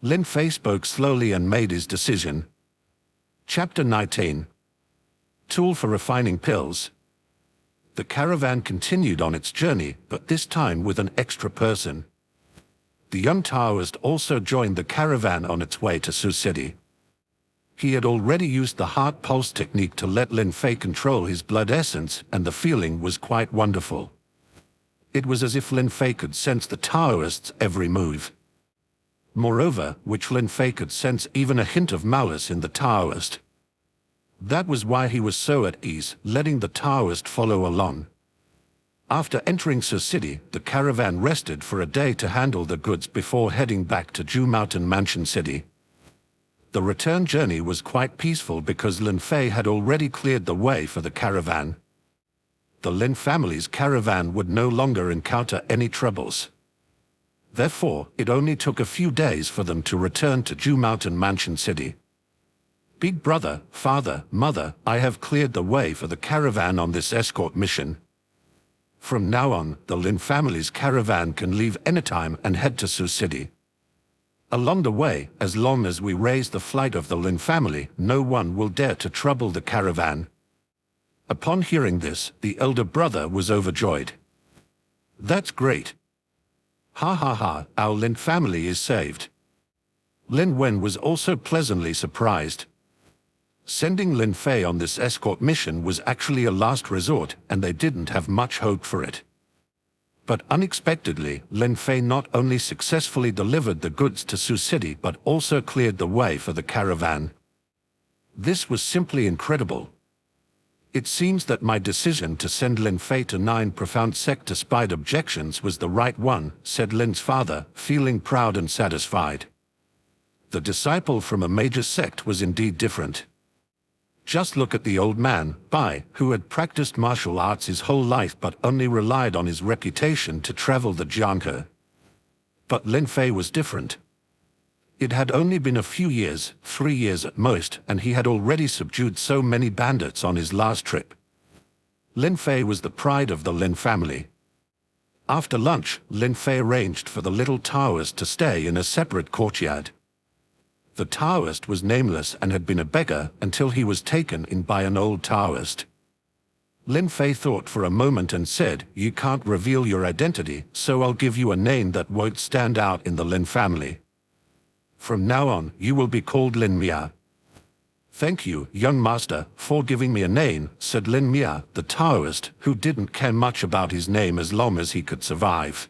Lin Fei spoke slowly and made his decision. Chapter 19. Tool for refining pills. The caravan continued on its journey, but this time with an extra person. The young Taoist also joined the caravan on its way to Sioux City. He had already used the heart pulse technique to let Lin Fei control his blood essence, and the feeling was quite wonderful. It was as if Lin Fei could sense the Taoist's every move. Moreover, which Lin Fei could sense even a hint of malice in the Taoist. That was why he was so at ease, letting the Taoist follow along. After entering Sioux City, the caravan rested for a day to handle the goods before heading back to Ju Mountain Mansion City. The return journey was quite peaceful because Lin Fei had already cleared the way for the caravan. The Lin family's caravan would no longer encounter any troubles. Therefore, it only took a few days for them to return to Ju Mountain Mansion City. Big brother, father, mother, I have cleared the way for the caravan on this escort mission. From now on, the Lin family's caravan can leave anytime and head to Sioux City. Along the way, as long as we raise the flight of the Lin family, no one will dare to trouble the caravan. Upon hearing this, the elder brother was overjoyed. That's great. Ha ha ha, our Lin family is saved. Lin Wen was also pleasantly surprised. Sending Lin Fei on this escort mission was actually a last resort, and they didn't have much hope for it. But unexpectedly, Lin Fei not only successfully delivered the goods to Sioux City but also cleared the way for the caravan. This was simply incredible. It seems that my decision to send Lin Fei to 9 profound sect despite objections was the right one, said Lin's father, feeling proud and satisfied. The disciple from a major sect was indeed different. Just look at the old man, Bai, who had practiced martial arts his whole life but only relied on his reputation to travel the Jianghe. But Lin Fei was different. It had only been a few years, 3 years at most, and he had already subdued so many bandits on his last trip. Lin Fei was the pride of the Lin family. After lunch, Lin Fei arranged for the little Taoist to stay in a separate courtyard. The Taoist was nameless and had been a beggar until he was taken in by an old Taoist. Lin Fei thought for a moment and said, "You can't reveal your identity, so I'll give you a name that won't stand out in the Lin family. From now on, you will be called Lin Mia." "Thank you, young master, for giving me a name," said Lin Mia, the Taoist, who didn't care much about his name as long as he could survive.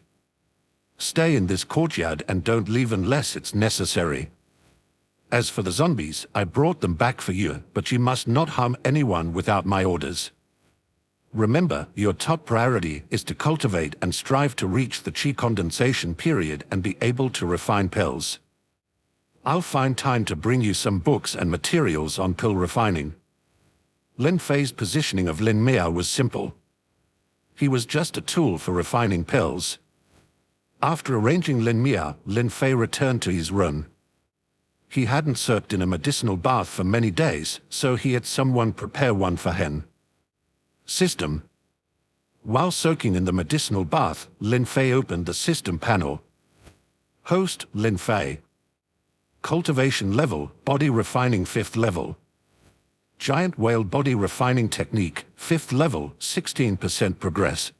"Stay in this courtyard and don't leave unless it's necessary. As for the zombies, I brought them back for you, but you must not harm anyone without my orders. Remember, your top priority is to cultivate and strive to reach the chi condensation period and be able to refine pills. I'll find time to bring you some books and materials on pill refining." Lin Fei's positioning of Lin Mia was simple. He was just a tool for refining pills. After arranging Lin Mia, Lin Fei returned to his room. He hadn't soaked in a medicinal bath for many days, so he had someone prepare one for him. System. While soaking in the medicinal bath, Lin Fei opened the system panel. Host, Lin Fei. Cultivation level, body refining 5th level. Giant whale body refining technique, 5th level, 16% progress.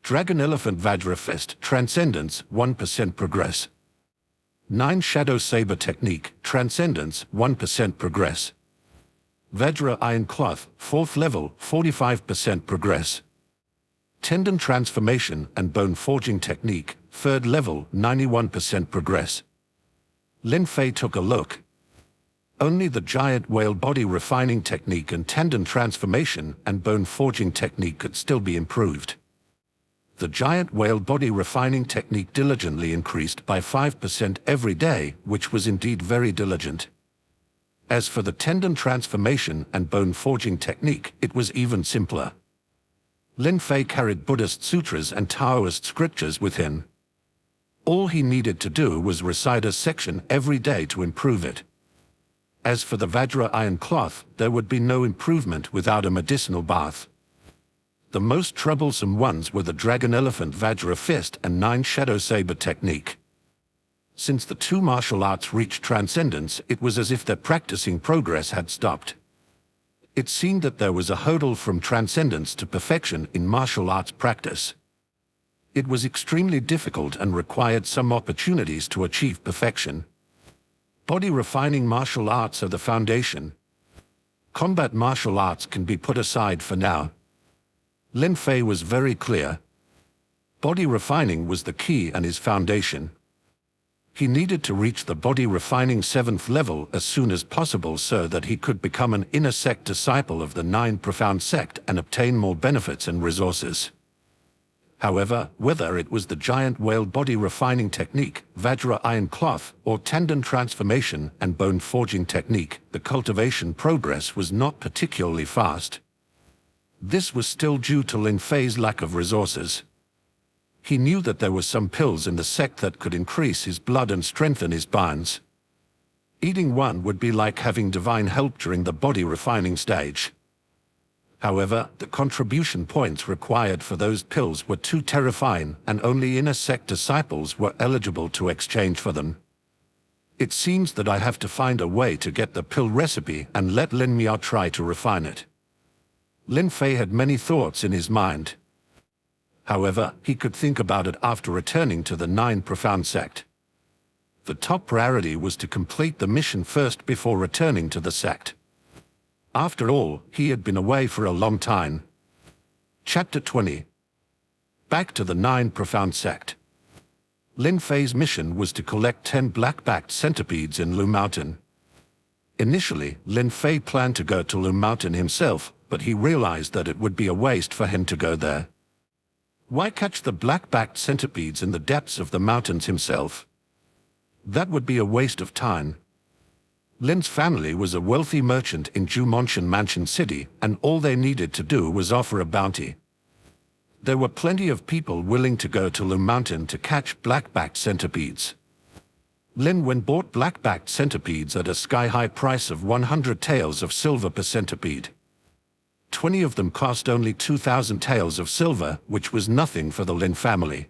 Dragon elephant Vajrafest, transcendence, 1% progress. 9 shadow saber technique, transcendence, 1% progress. Vajra iron cloth, 4th level, 45% progress. Tendon transformation and bone forging technique, 3rd level, 91% progress. Lin Fei took a look. Only the giant whale body refining technique and tendon transformation and bone forging technique could still be improved. The giant whale body refining technique diligently increased by 5% every day, which was indeed very diligent. As for the tendon transformation and bone forging technique, it was even simpler. Lin Fei carried Buddhist sutras and Taoist scriptures with him. All he needed to do was recite a section every day to improve it. As for the Vajra iron cloth, there would be no improvement without a medicinal bath. The most troublesome ones were the Dragon Elephant Vajra Fist and 9 Shadow Saber technique. Since the two martial arts reached transcendence, it was as if their practicing progress had stopped. It seemed that there was a hurdle from transcendence to perfection in martial arts practice. It was extremely difficult and required some opportunities to achieve perfection. Body-refining martial arts are the foundation. Combat martial arts can be put aside for now. Lin Fei was very clear. Body-refining was the key and his foundation. He needed to reach the body-refining 7th level as soon as possible so that he could become an inner sect disciple of the 9 profound sect and obtain more benefits and resources. However, whether it was the giant whale body-refining technique, Vajra iron cloth, or tendon transformation and bone forging technique, the cultivation progress was not particularly fast. This was still due to Lin Fei's lack of resources. He knew that there were some pills in the sect that could increase his blood and strengthen his bones. Eating one would be like having divine help during the body-refining stage. However, the contribution points required for those pills were too terrifying, and only inner sect disciples were eligible to exchange for them. It seems that I have to find a way to get the pill recipe and let Lin Miao try to refine it. Lin Fei had many thoughts in his mind. However, he could think about it after returning to the 9 profound sect. The top priority was to complete the mission first before returning to the sect. After all, he had been away for a long time. Chapter 20. Back to the 9 profound sect. Lin Fei's mission was to collect 10 black-backed centipedes in Lu Mountain. Initially, Lin Fei planned to go to Lu Mountain himself, but he realized that it would be a waste for him to go there. Why catch the black-backed centipedes in the depths of the mountains himself? That would be a waste of time. Lin's family was a wealthy merchant in Jumontian Mansion City, and all they needed to do was offer a bounty. There were plenty of people willing to go to Lu Mountain to catch black-backed centipedes. Lin Wen bought black-backed centipedes at a sky-high price of 100 taels of silver per centipede. 20 of them cost only 2,000 taels of silver, which was nothing for the Lin family.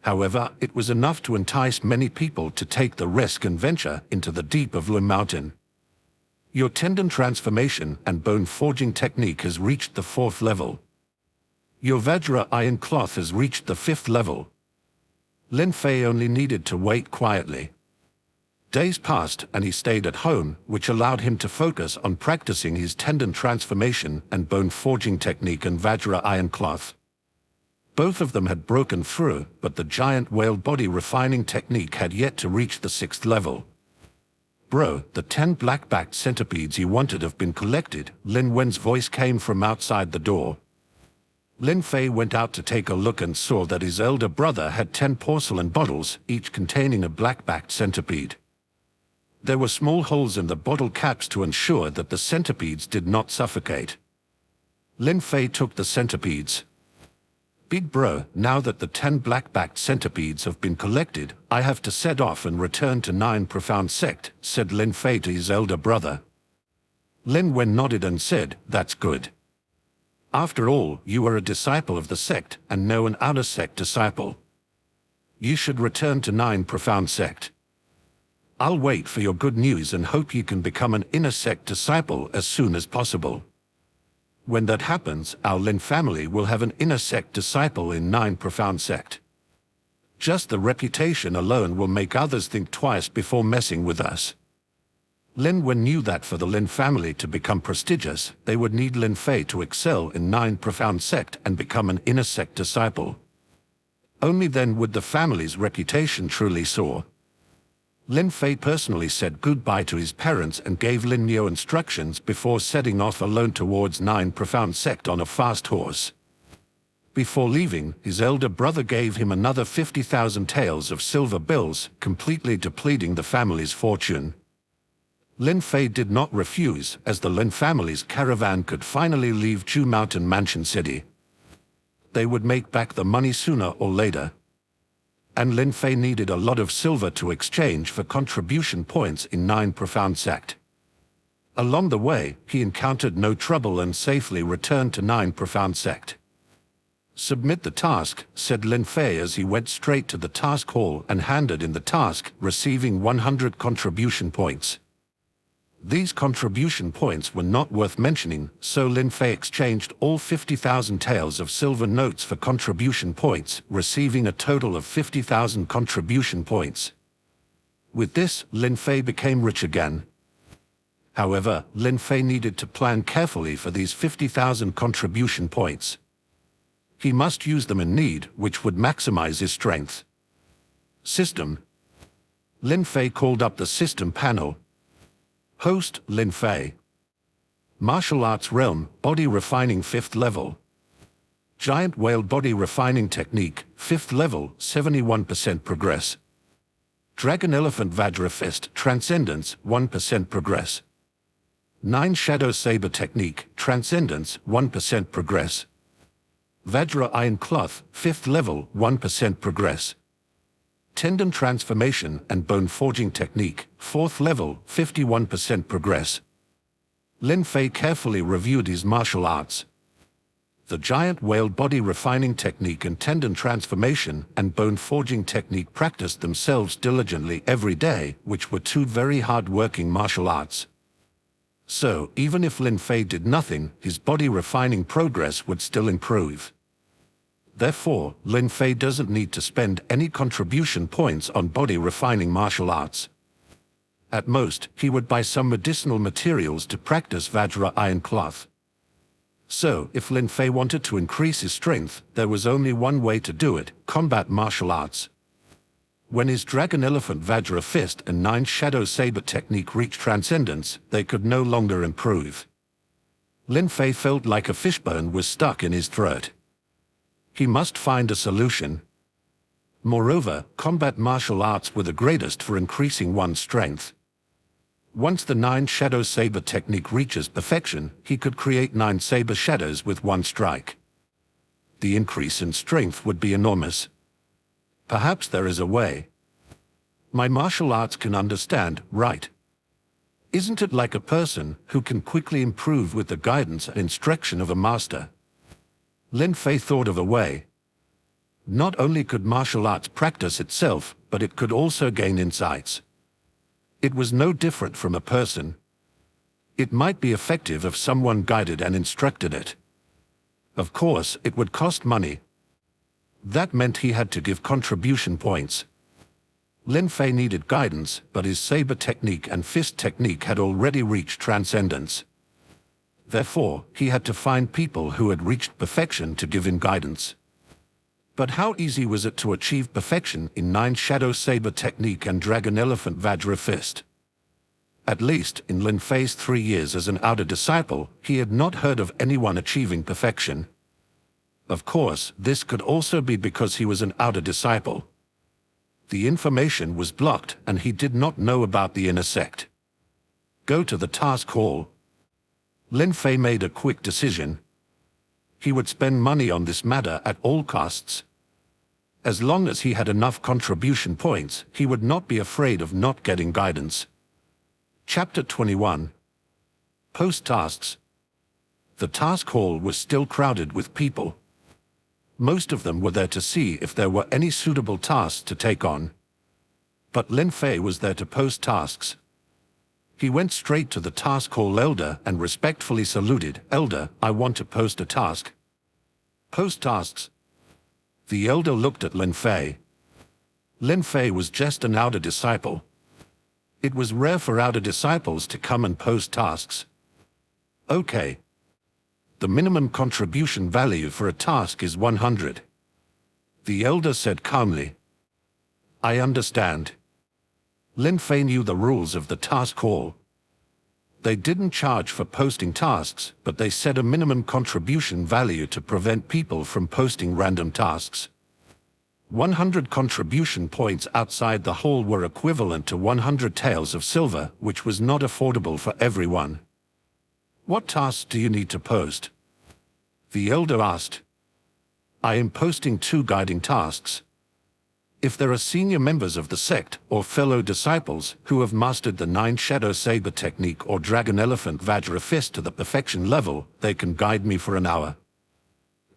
However, it was enough to entice many people to take the risk and venture into the deep of Lu Mountain. Your tendon transformation and bone forging technique has reached the 4th level. Your Vajra iron cloth has reached the 5th level. Lin Fei only needed to wait quietly. Days passed and he stayed at home, which allowed him to focus on practicing his tendon transformation and bone forging technique and Vajra iron cloth. Both of them had broken through, but the giant whale body refining technique had yet to reach the 6th level. Bro, the 10 black-backed centipedes you wanted have been collected, Lin Wen's voice came from outside the door. Lin Fei went out to take a look and saw that his elder brother had 10 porcelain bottles, each containing a black-backed centipede. There were small holes in the bottle caps to ensure that the centipedes did not suffocate. Lin Fei took the centipedes. Big bro, now that the 10 black-backed centipedes have been collected, I have to set off and return to 9 profound sect, said Lin Fei to his elder brother. Lin Wen nodded and said, that's good. After all, you are a disciple of the sect and no an outer sect disciple. You should return to 9 profound sect. I'll wait for your good news and hope you can become an inner sect disciple as soon as possible. When that happens, our Lin family will have an inner sect disciple in 9 profound sect. Just the reputation alone will make others think twice before messing with us. Lin Wen knew that for the Lin family to become prestigious, they would need Lin Fei to excel in 9 profound sect and become an inner sect disciple. Only then would the family's reputation truly soar. Lin Fei personally said goodbye to his parents and gave Lin Miao instructions before setting off alone towards 9 profound sect on a fast horse. Before leaving, his elder brother gave him another 50,000 taels of silver bills, completely depleting the family's fortune. Lin Fei did not refuse, as the Lin family's caravan could finally leave Chu Mountain Mansion City. They would make back the money sooner or later. And Lin Fei needed a lot of silver to exchange for contribution points in 9 Profound Sect. Along the way, he encountered no trouble and safely returned to 9 Profound Sect. "Submit the task," said Lin Fei as he went straight to the task hall and handed in the task, receiving 100 contribution points. These contribution points were not worth mentioning, so Lin Fei exchanged all 50,000 taels of silver notes for contribution points, receiving a total of 50,000 contribution points. With this, Lin Fei became rich again. However, Lin Fei needed to plan carefully for these 50,000 contribution points. He must use them in need, which would maximize his strength. System. Lin Fei called up the system panel. Host, Lin Fei. Martial Arts Realm, Body Refining 5th level. Giant Whale Body Refining Technique, 5th level, 71% progress. Dragon Elephant Vajra Fist, Transcendence, 1% progress. 9 Shadow Saber Technique, Transcendence, 1% progress. Vajra Iron Cloth, 5th level, 1% progress. Tendon Transformation and Bone Forging Technique, 4th level, 51% progress. Lin Fei carefully reviewed his martial arts. The Giant Whale Body Refining Technique and Tendon Transformation and Bone Forging Technique practiced themselves diligently every day, which were 2 very hard-working martial arts. So, even if Lin Fei did nothing, his body refining progress would still improve. Therefore, Lin Fei doesn't need to spend any contribution points on body refining martial arts. At most, he would buy some medicinal materials to practice Vajra Iron Cloth. So, if Lin Fei wanted to increase his strength, there was only one way to do it: combat martial arts. When his Dragon Elephant Vajra Fist and 9 Shadow Saber Technique reached Transcendence, they could no longer improve. Lin Fei felt like a fishbone was stuck in his throat. He must find a solution. Moreover, combat martial arts were the greatest for increasing one's strength. Once the 9 Shadow Saber Technique reaches perfection, he could create 9 Saber Shadows with one strike. The increase in strength would be enormous. Perhaps there is a way. My martial arts can understand, right? Isn't it like a person who can quickly improve with the guidance and instruction of a master? Lin Fei thought of a way. Not only could martial arts practice itself, but it could also gain insights. It was no different from a person. It might be effective if someone guided and instructed it. Of course, it would cost money. That meant he had to give contribution points. Lin Fei needed guidance, but his saber technique and fist technique had already reached transcendence. Therefore, he had to find people who had reached perfection to give him guidance. But how easy was it to achieve perfection in 9 Shadow Saber Technique and Dragon Elephant Vajra Fist? At least, in Lin Fei's 3 years as an outer disciple, he had not heard of anyone achieving perfection. Of course, this could also be because he was an outer disciple. The information was blocked and he did not know about the inner sect. Go to the task hall. Lin Fei made a quick decision. He would spend money on this matter at all costs. As long as he had enough contribution points, he would not be afraid of not getting guidance. Chapter 21. Post-tasks. The task hall was still crowded with people. Most of them were there to see if there were any suitable tasks to take on. But Lin Fei was there to post tasks. He went straight to the task hall elder and respectfully saluted. "Elder, I want to post a task." "Post tasks." The elder looked at Lin Fei. Lin Fei was just an outer disciple. It was rare for outer disciples to come and post tasks. "Okay. The minimum contribution value for a task is 100. The elder said calmly. "I understand." Lin Fei knew the rules of the task hall. They didn't charge for posting tasks, but they set a minimum contribution value to prevent people from posting random tasks. 100 contribution points outside the hall were equivalent to 100 taels of silver, which was not affordable for everyone. What tasks do you need to post? The elder asked. I am posting 2 guiding tasks. If there are senior members of the sect or fellow disciples who have mastered the 9 Shadow Saber technique or Dragon Elephant Vajra Fist to the perfection level, they can guide me for an hour.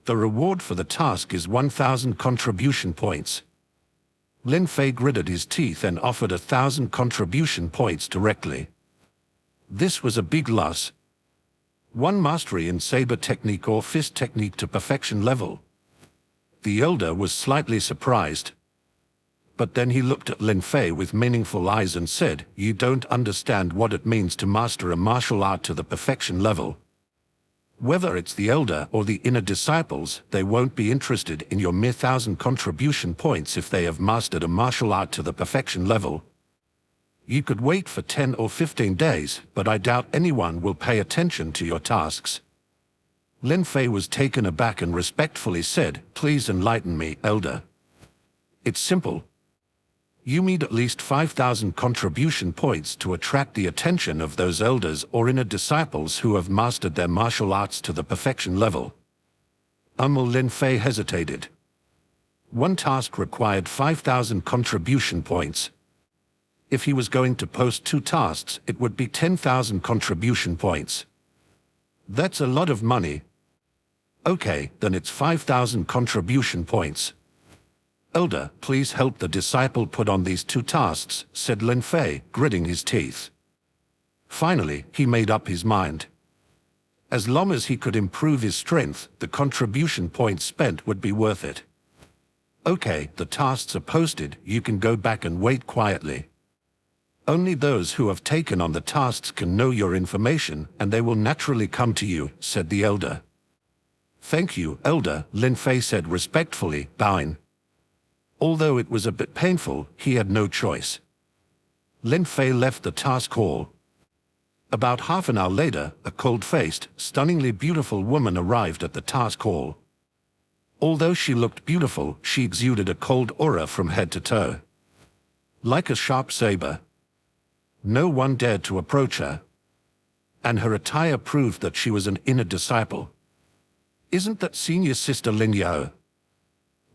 The reward for the task is 1,000 contribution points. Lin Fei gritted his teeth and offered 1,000 contribution points directly. This was a big loss. 1 mastery in saber technique or fist technique to perfection level. The elder was slightly surprised. But then he looked at Lin Fei with meaningful eyes and said, "You don't understand what it means to master a martial art to the perfection level. Whether it's the elder or the inner disciples, they won't be interested in your mere 1,000 contribution points if they have mastered a martial art to the perfection level. You could wait for 10 or 15 days, but I doubt anyone will pay attention to your tasks." Lin Fei was taken aback and respectfully said, "Please enlighten me, elder." It's simple. You need at least 5,000 contribution points to attract the attention of those elders or inner disciples who have mastered their martial arts to the perfection level. Lin Fei hesitated. 1 task required 5,000 contribution points. If he was going to post 2 tasks, it would be 10,000 contribution points. That's a lot of money. Okay, then it's 5,000 contribution points. Elder, please help the disciple put on these 2 tasks, said Lin Fei, gritting his teeth. Finally, he made up his mind. As long as he could improve his strength, the contribution points spent would be worth it. Okay, the tasks are posted, you can go back and wait quietly. Only those who have taken on the tasks can know your information, and they will naturally come to you, said the elder. Thank you, elder, Lin Fei said respectfully, bowing. Although it was a bit painful, he had no choice. Lin Fei left the task hall. About half an hour later, a cold-faced, stunningly beautiful woman arrived at the task hall. Although she looked beautiful, she exuded a cold aura from head to toe. Like a sharp saber. No one dared to approach her. And her attire proved that she was an inner disciple. Isn't that senior sister Lin Yao?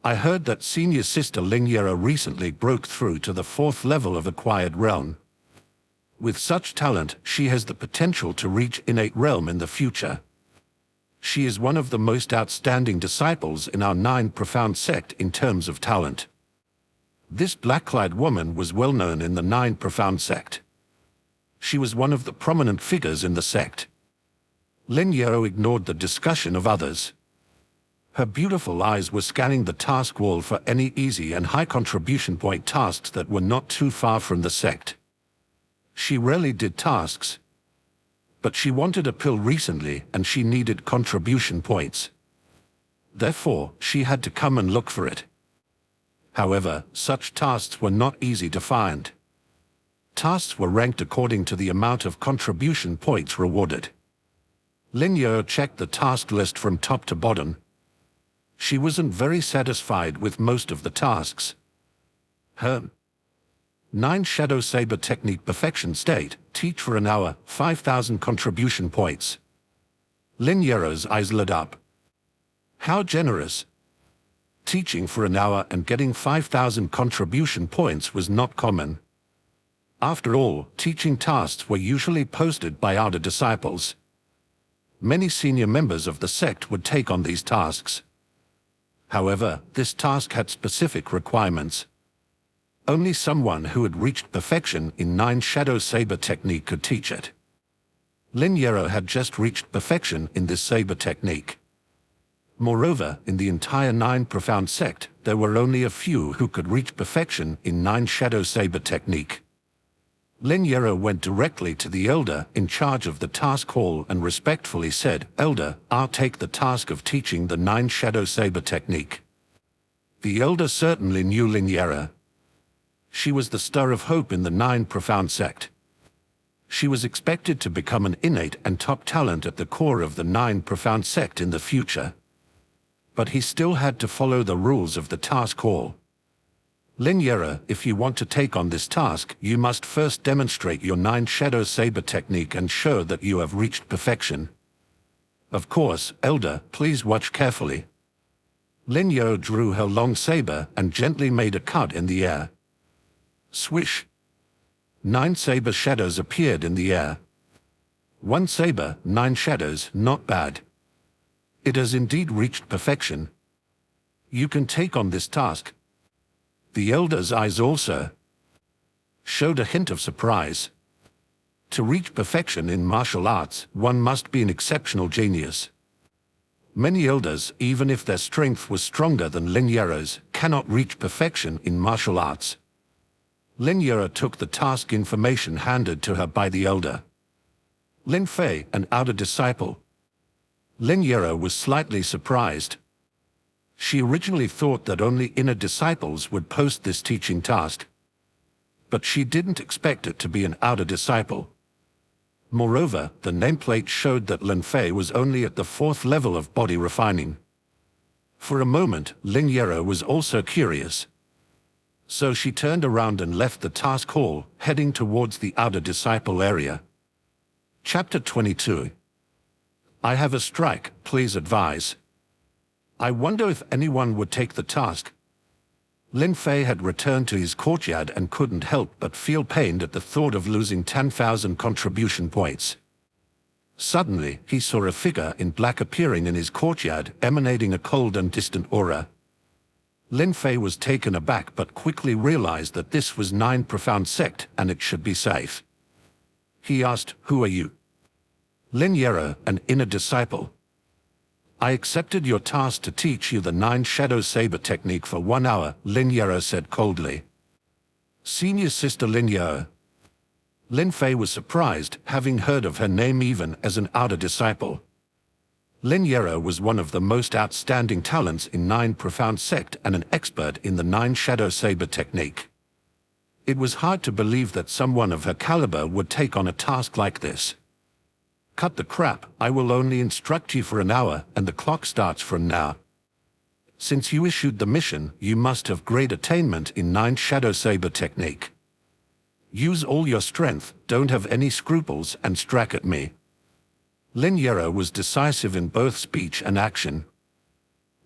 I heard that senior sister Lin Yao recently broke through to the 4th level of acquired realm. With such talent, she has the potential to reach innate realm in the future. She is one of the most outstanding disciples in our 9 profound sect in terms of talent. This black-clad woman was well known in the 9 profound sect. She was one of the prominent figures in the sect. Lin Yao ignored the discussion of others. Her beautiful eyes were scanning the task wall for any easy and high contribution point tasks that were not too far from the sect. She rarely did tasks. But she wanted a pill recently and she needed contribution points. Therefore, she had to come and look for it. However, such tasks were not easy to find. Tasks were ranked according to the amount of contribution points rewarded. Lin Yao checked the task list from top to bottom. She wasn't very satisfied with most of the tasks. Her 9 Shadow Saber Technique Perfection State, teach for an hour, 5,000 contribution points. Lin Yao's eyes lit up. How generous. Teaching for an hour and getting 5,000 contribution points was not common. After all, teaching tasks were usually posted by outer disciples. Many senior members of the sect would take on these tasks. However, this task had specific requirements. Only someone who had reached perfection in 9 Shadow Saber technique could teach it. Lin Yao had just reached perfection in this saber technique. Moreover, in the entire 9 profound sect, there were only a few who could reach perfection in 9 Shadow Saber technique. Lin Yao went directly to the elder in charge of the task hall and respectfully said, "Elder, I'll take the task of teaching the 9 Shadow Saber technique." The elder certainly knew Lin Yao. She was the star of hope in the 9 profound sect. She was expected to become an innate and top talent at the core of the 9 profound sect in the future. But he still had to follow the rules of the task hall. Lin Yero, if you want to take on this task, you must first demonstrate your 9 Shadow Saber technique and show that you have reached perfection. Of course, Elder, please watch carefully. Lin Yero drew her long saber and gently made a cut in the air. Swish! 9 saber shadows appeared in the air. 1 saber, 9 shadows, not bad. It has indeed reached perfection. You can take on this task. The Elder's eyes also showed a hint of surprise. To reach perfection in martial arts, one must be an exceptional genius. Many Elders, even if their strength was stronger than Lin Yero's, cannot reach perfection in martial arts. Lin Yero took the task information handed to her by the Elder. Lin Fei, an outer disciple. Lin Yero was slightly surprised. She originally thought that only inner disciples would post this teaching task. But she didn't expect it to be an outer disciple. Moreover, the nameplate showed that Lin Fei was only at the 4th level of body refining. For a moment, Lin Yero was also curious. So she turned around and left the task hall, heading towards the outer disciple area. Chapter 22. I have a strike, please advise. I wonder if anyone would take the task. Lin Fei had returned to his courtyard and couldn't help but feel pained at the thought of losing 10,000 contribution points. Suddenly, he saw a figure in black appearing in his courtyard, emanating a cold and distant aura. Lin Fei was taken aback but quickly realized that this was 9 Profound Sect and it should be safe. He asked, "Who are you?" Lin Yero, an inner disciple. I accepted your task to teach you the 9 Shadow Saber technique for 1 hour, Lin Yero said coldly. Senior Sister Lin Yero. Lin Fei was surprised, having heard of her name even as an outer disciple. Lin Yero was one of the most outstanding talents in 9 Profound Sect and an expert in the 9 Shadow Saber technique. It was hard to believe that someone of her caliber would take on a task like this. Cut the crap, I will only instruct you for an hour, and the clock starts from now. Since you issued the mission, you must have great attainment in 9 Shadow Saber technique. Use all your strength, don't have any scruples, and strike at me. Lin Yero was decisive in both speech and action.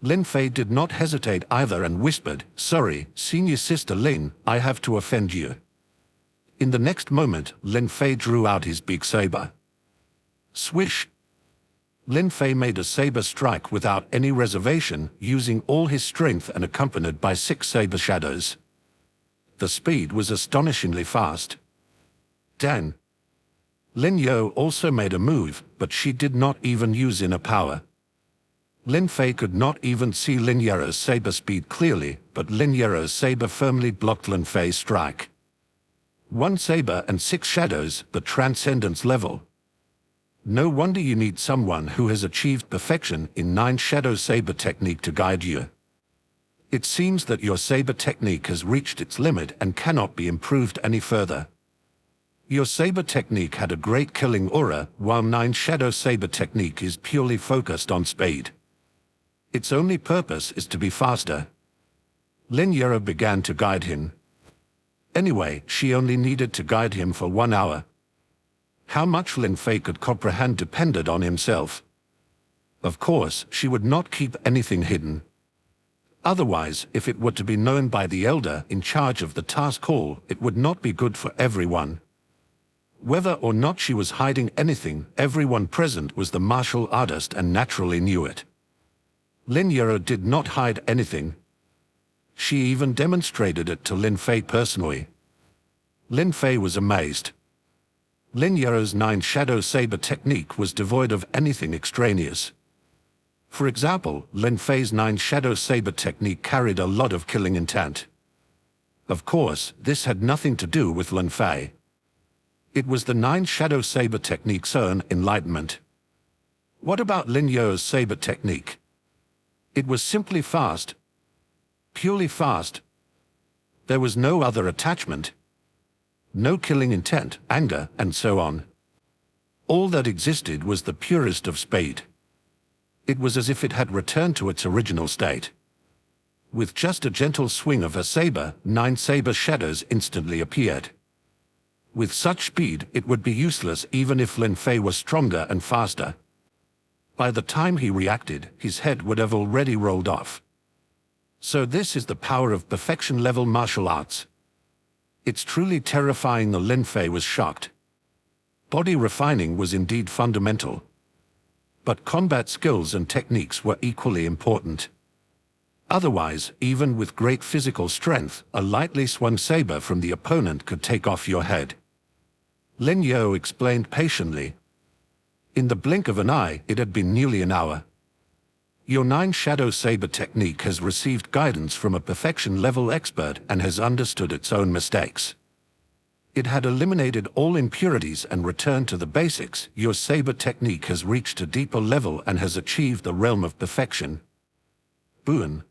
Lin Fei did not hesitate either and whispered, "Sorry, Senior Sister Lin, I have to offend you." In the next moment, Lin Fei drew out his big saber. Swish! Lin Fei made a saber strike without any reservation, using all his strength and accompanied by 6 saber shadows. The speed was astonishingly fast. Dan. Lin Yero also made a move, but she did not even use inner power. Lin Fei could not even see Lin Yero's saber speed clearly, but Lin Yero's saber firmly blocked Lin Fei's strike. 1 saber and 6 shadows, the transcendence level. No wonder you need someone who has achieved perfection in 9 Shadow Saber technique to guide you. It seems that your saber technique has reached its limit and cannot be improved any further. Your saber technique had a great killing aura, while 9 Shadow Saber technique is purely focused on speed. Its only purpose is to be faster. Lin Yero began to guide him. Anyway, she only needed to guide him for 1 hour. How much Lin Fei could comprehend depended on himself. Of course, she would not keep anything hidden. Otherwise, if it were to be known by the Elder in charge of the task hall, it would not be good for everyone. Whether or not she was hiding anything, everyone present was the martial artist and naturally knew it. Lin Yero did not hide anything. She even demonstrated it to Lin Fei personally. Lin Fei was amazed. Lin Yero's 9 Shadow Saber technique was devoid of anything extraneous. For example, Lin Fei's 9 Shadow Saber technique carried a lot of killing intent. Of course, this had nothing to do with Lin Fei. It was the 9 Shadow Saber technique's own enlightenment. What about Lin Yero's saber technique? It was simply fast. Purely fast. There was no other attachment. No killing intent, anger, and so on. All that existed was the purest of speed. It was as if it had returned to its original state. With just a gentle swing of her saber, 9 saber shadows instantly appeared. With such speed, it would be useless even if Lin Fei was stronger and faster. By the time he reacted, his head would have already rolled off. So this is the power of perfection-level martial arts. It's truly terrifying. The Lin Fei was shocked. Body refining was indeed fundamental. But combat skills and techniques were equally important. Otherwise, even with great physical strength, a lightly swung saber from the opponent could take off your head. Lin Yao explained patiently. In the blink of an eye, it had been nearly an hour. Your 9 shadow saber technique has received guidance from a perfection-level expert and has understood its own mistakes. It had eliminated all impurities and returned to the basics. Your saber technique has reached a deeper level and has achieved the realm of perfection. Boon.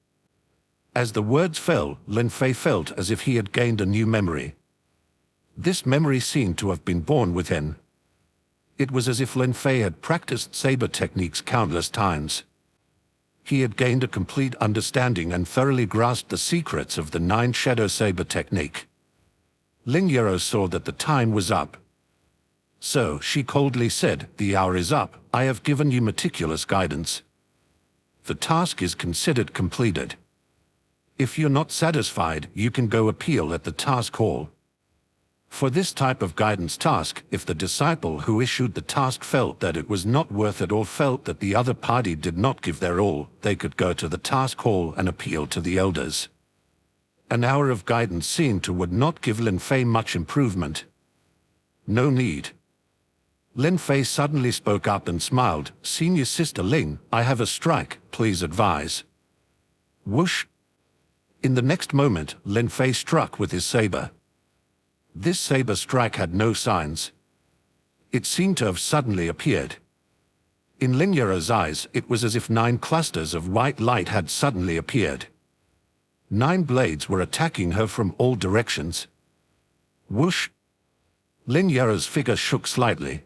As the words fell, Lin Fei felt as if he had gained a new memory. This memory seemed to have been born within. It was as if Lin Fei had practiced saber techniques countless times. He had gained a complete understanding and thoroughly grasped the secrets of the 9 shadow saber technique. Lin Yao saw that the time was up. So she coldly said, "The hour is up. I have given you meticulous guidance. The task is considered completed. If you're not satisfied, you can go appeal at the task hall." For this type of guidance task, if the disciple who issued the task felt that it was not worth it or felt that the other party did not give their all, they could go to the task hall and appeal to the elders. An hour of guidance seemed to would not give Lin Fei much improvement. No need. Lin Fei suddenly spoke up and smiled. "Senior Sister Ling, I have a strike, please advise." Whoosh! In the next moment, Lin Fei struck with his saber. This saber strike had no signs. It seemed to have suddenly appeared. In Lin Yao's eyes, it was as if 9 clusters of white light had suddenly appeared. 9 blades were attacking her from all directions. Whoosh! Lin Yao's figure shook slightly.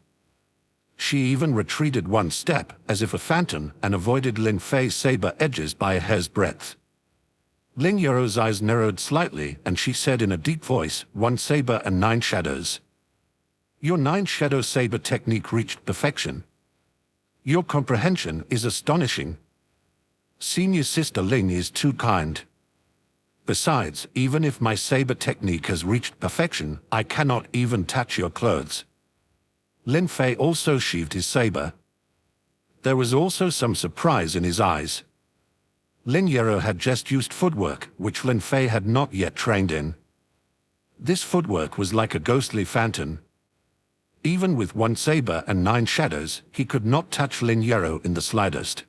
She even retreated 1 step, as if a phantom, and avoided Lin Fei's saber edges by a hair's breadth. Lin Yao's eyes narrowed slightly, and she said in a deep voice, "1 saber and 9 shadows. Your 9 shadow saber technique reached perfection. Your comprehension is astonishing. Senior Sister Ling is too kind. Besides, even if my saber technique has reached perfection, I cannot even touch your clothes." Lin Fei also sheathed his saber. There was also some surprise in his eyes. Lin Yao had just used footwork, which Lin Fei had not yet trained in. This footwork was like a ghostly phantom. Even with 1 saber and 9 shadows, he could not touch Lin Yao in the slightest.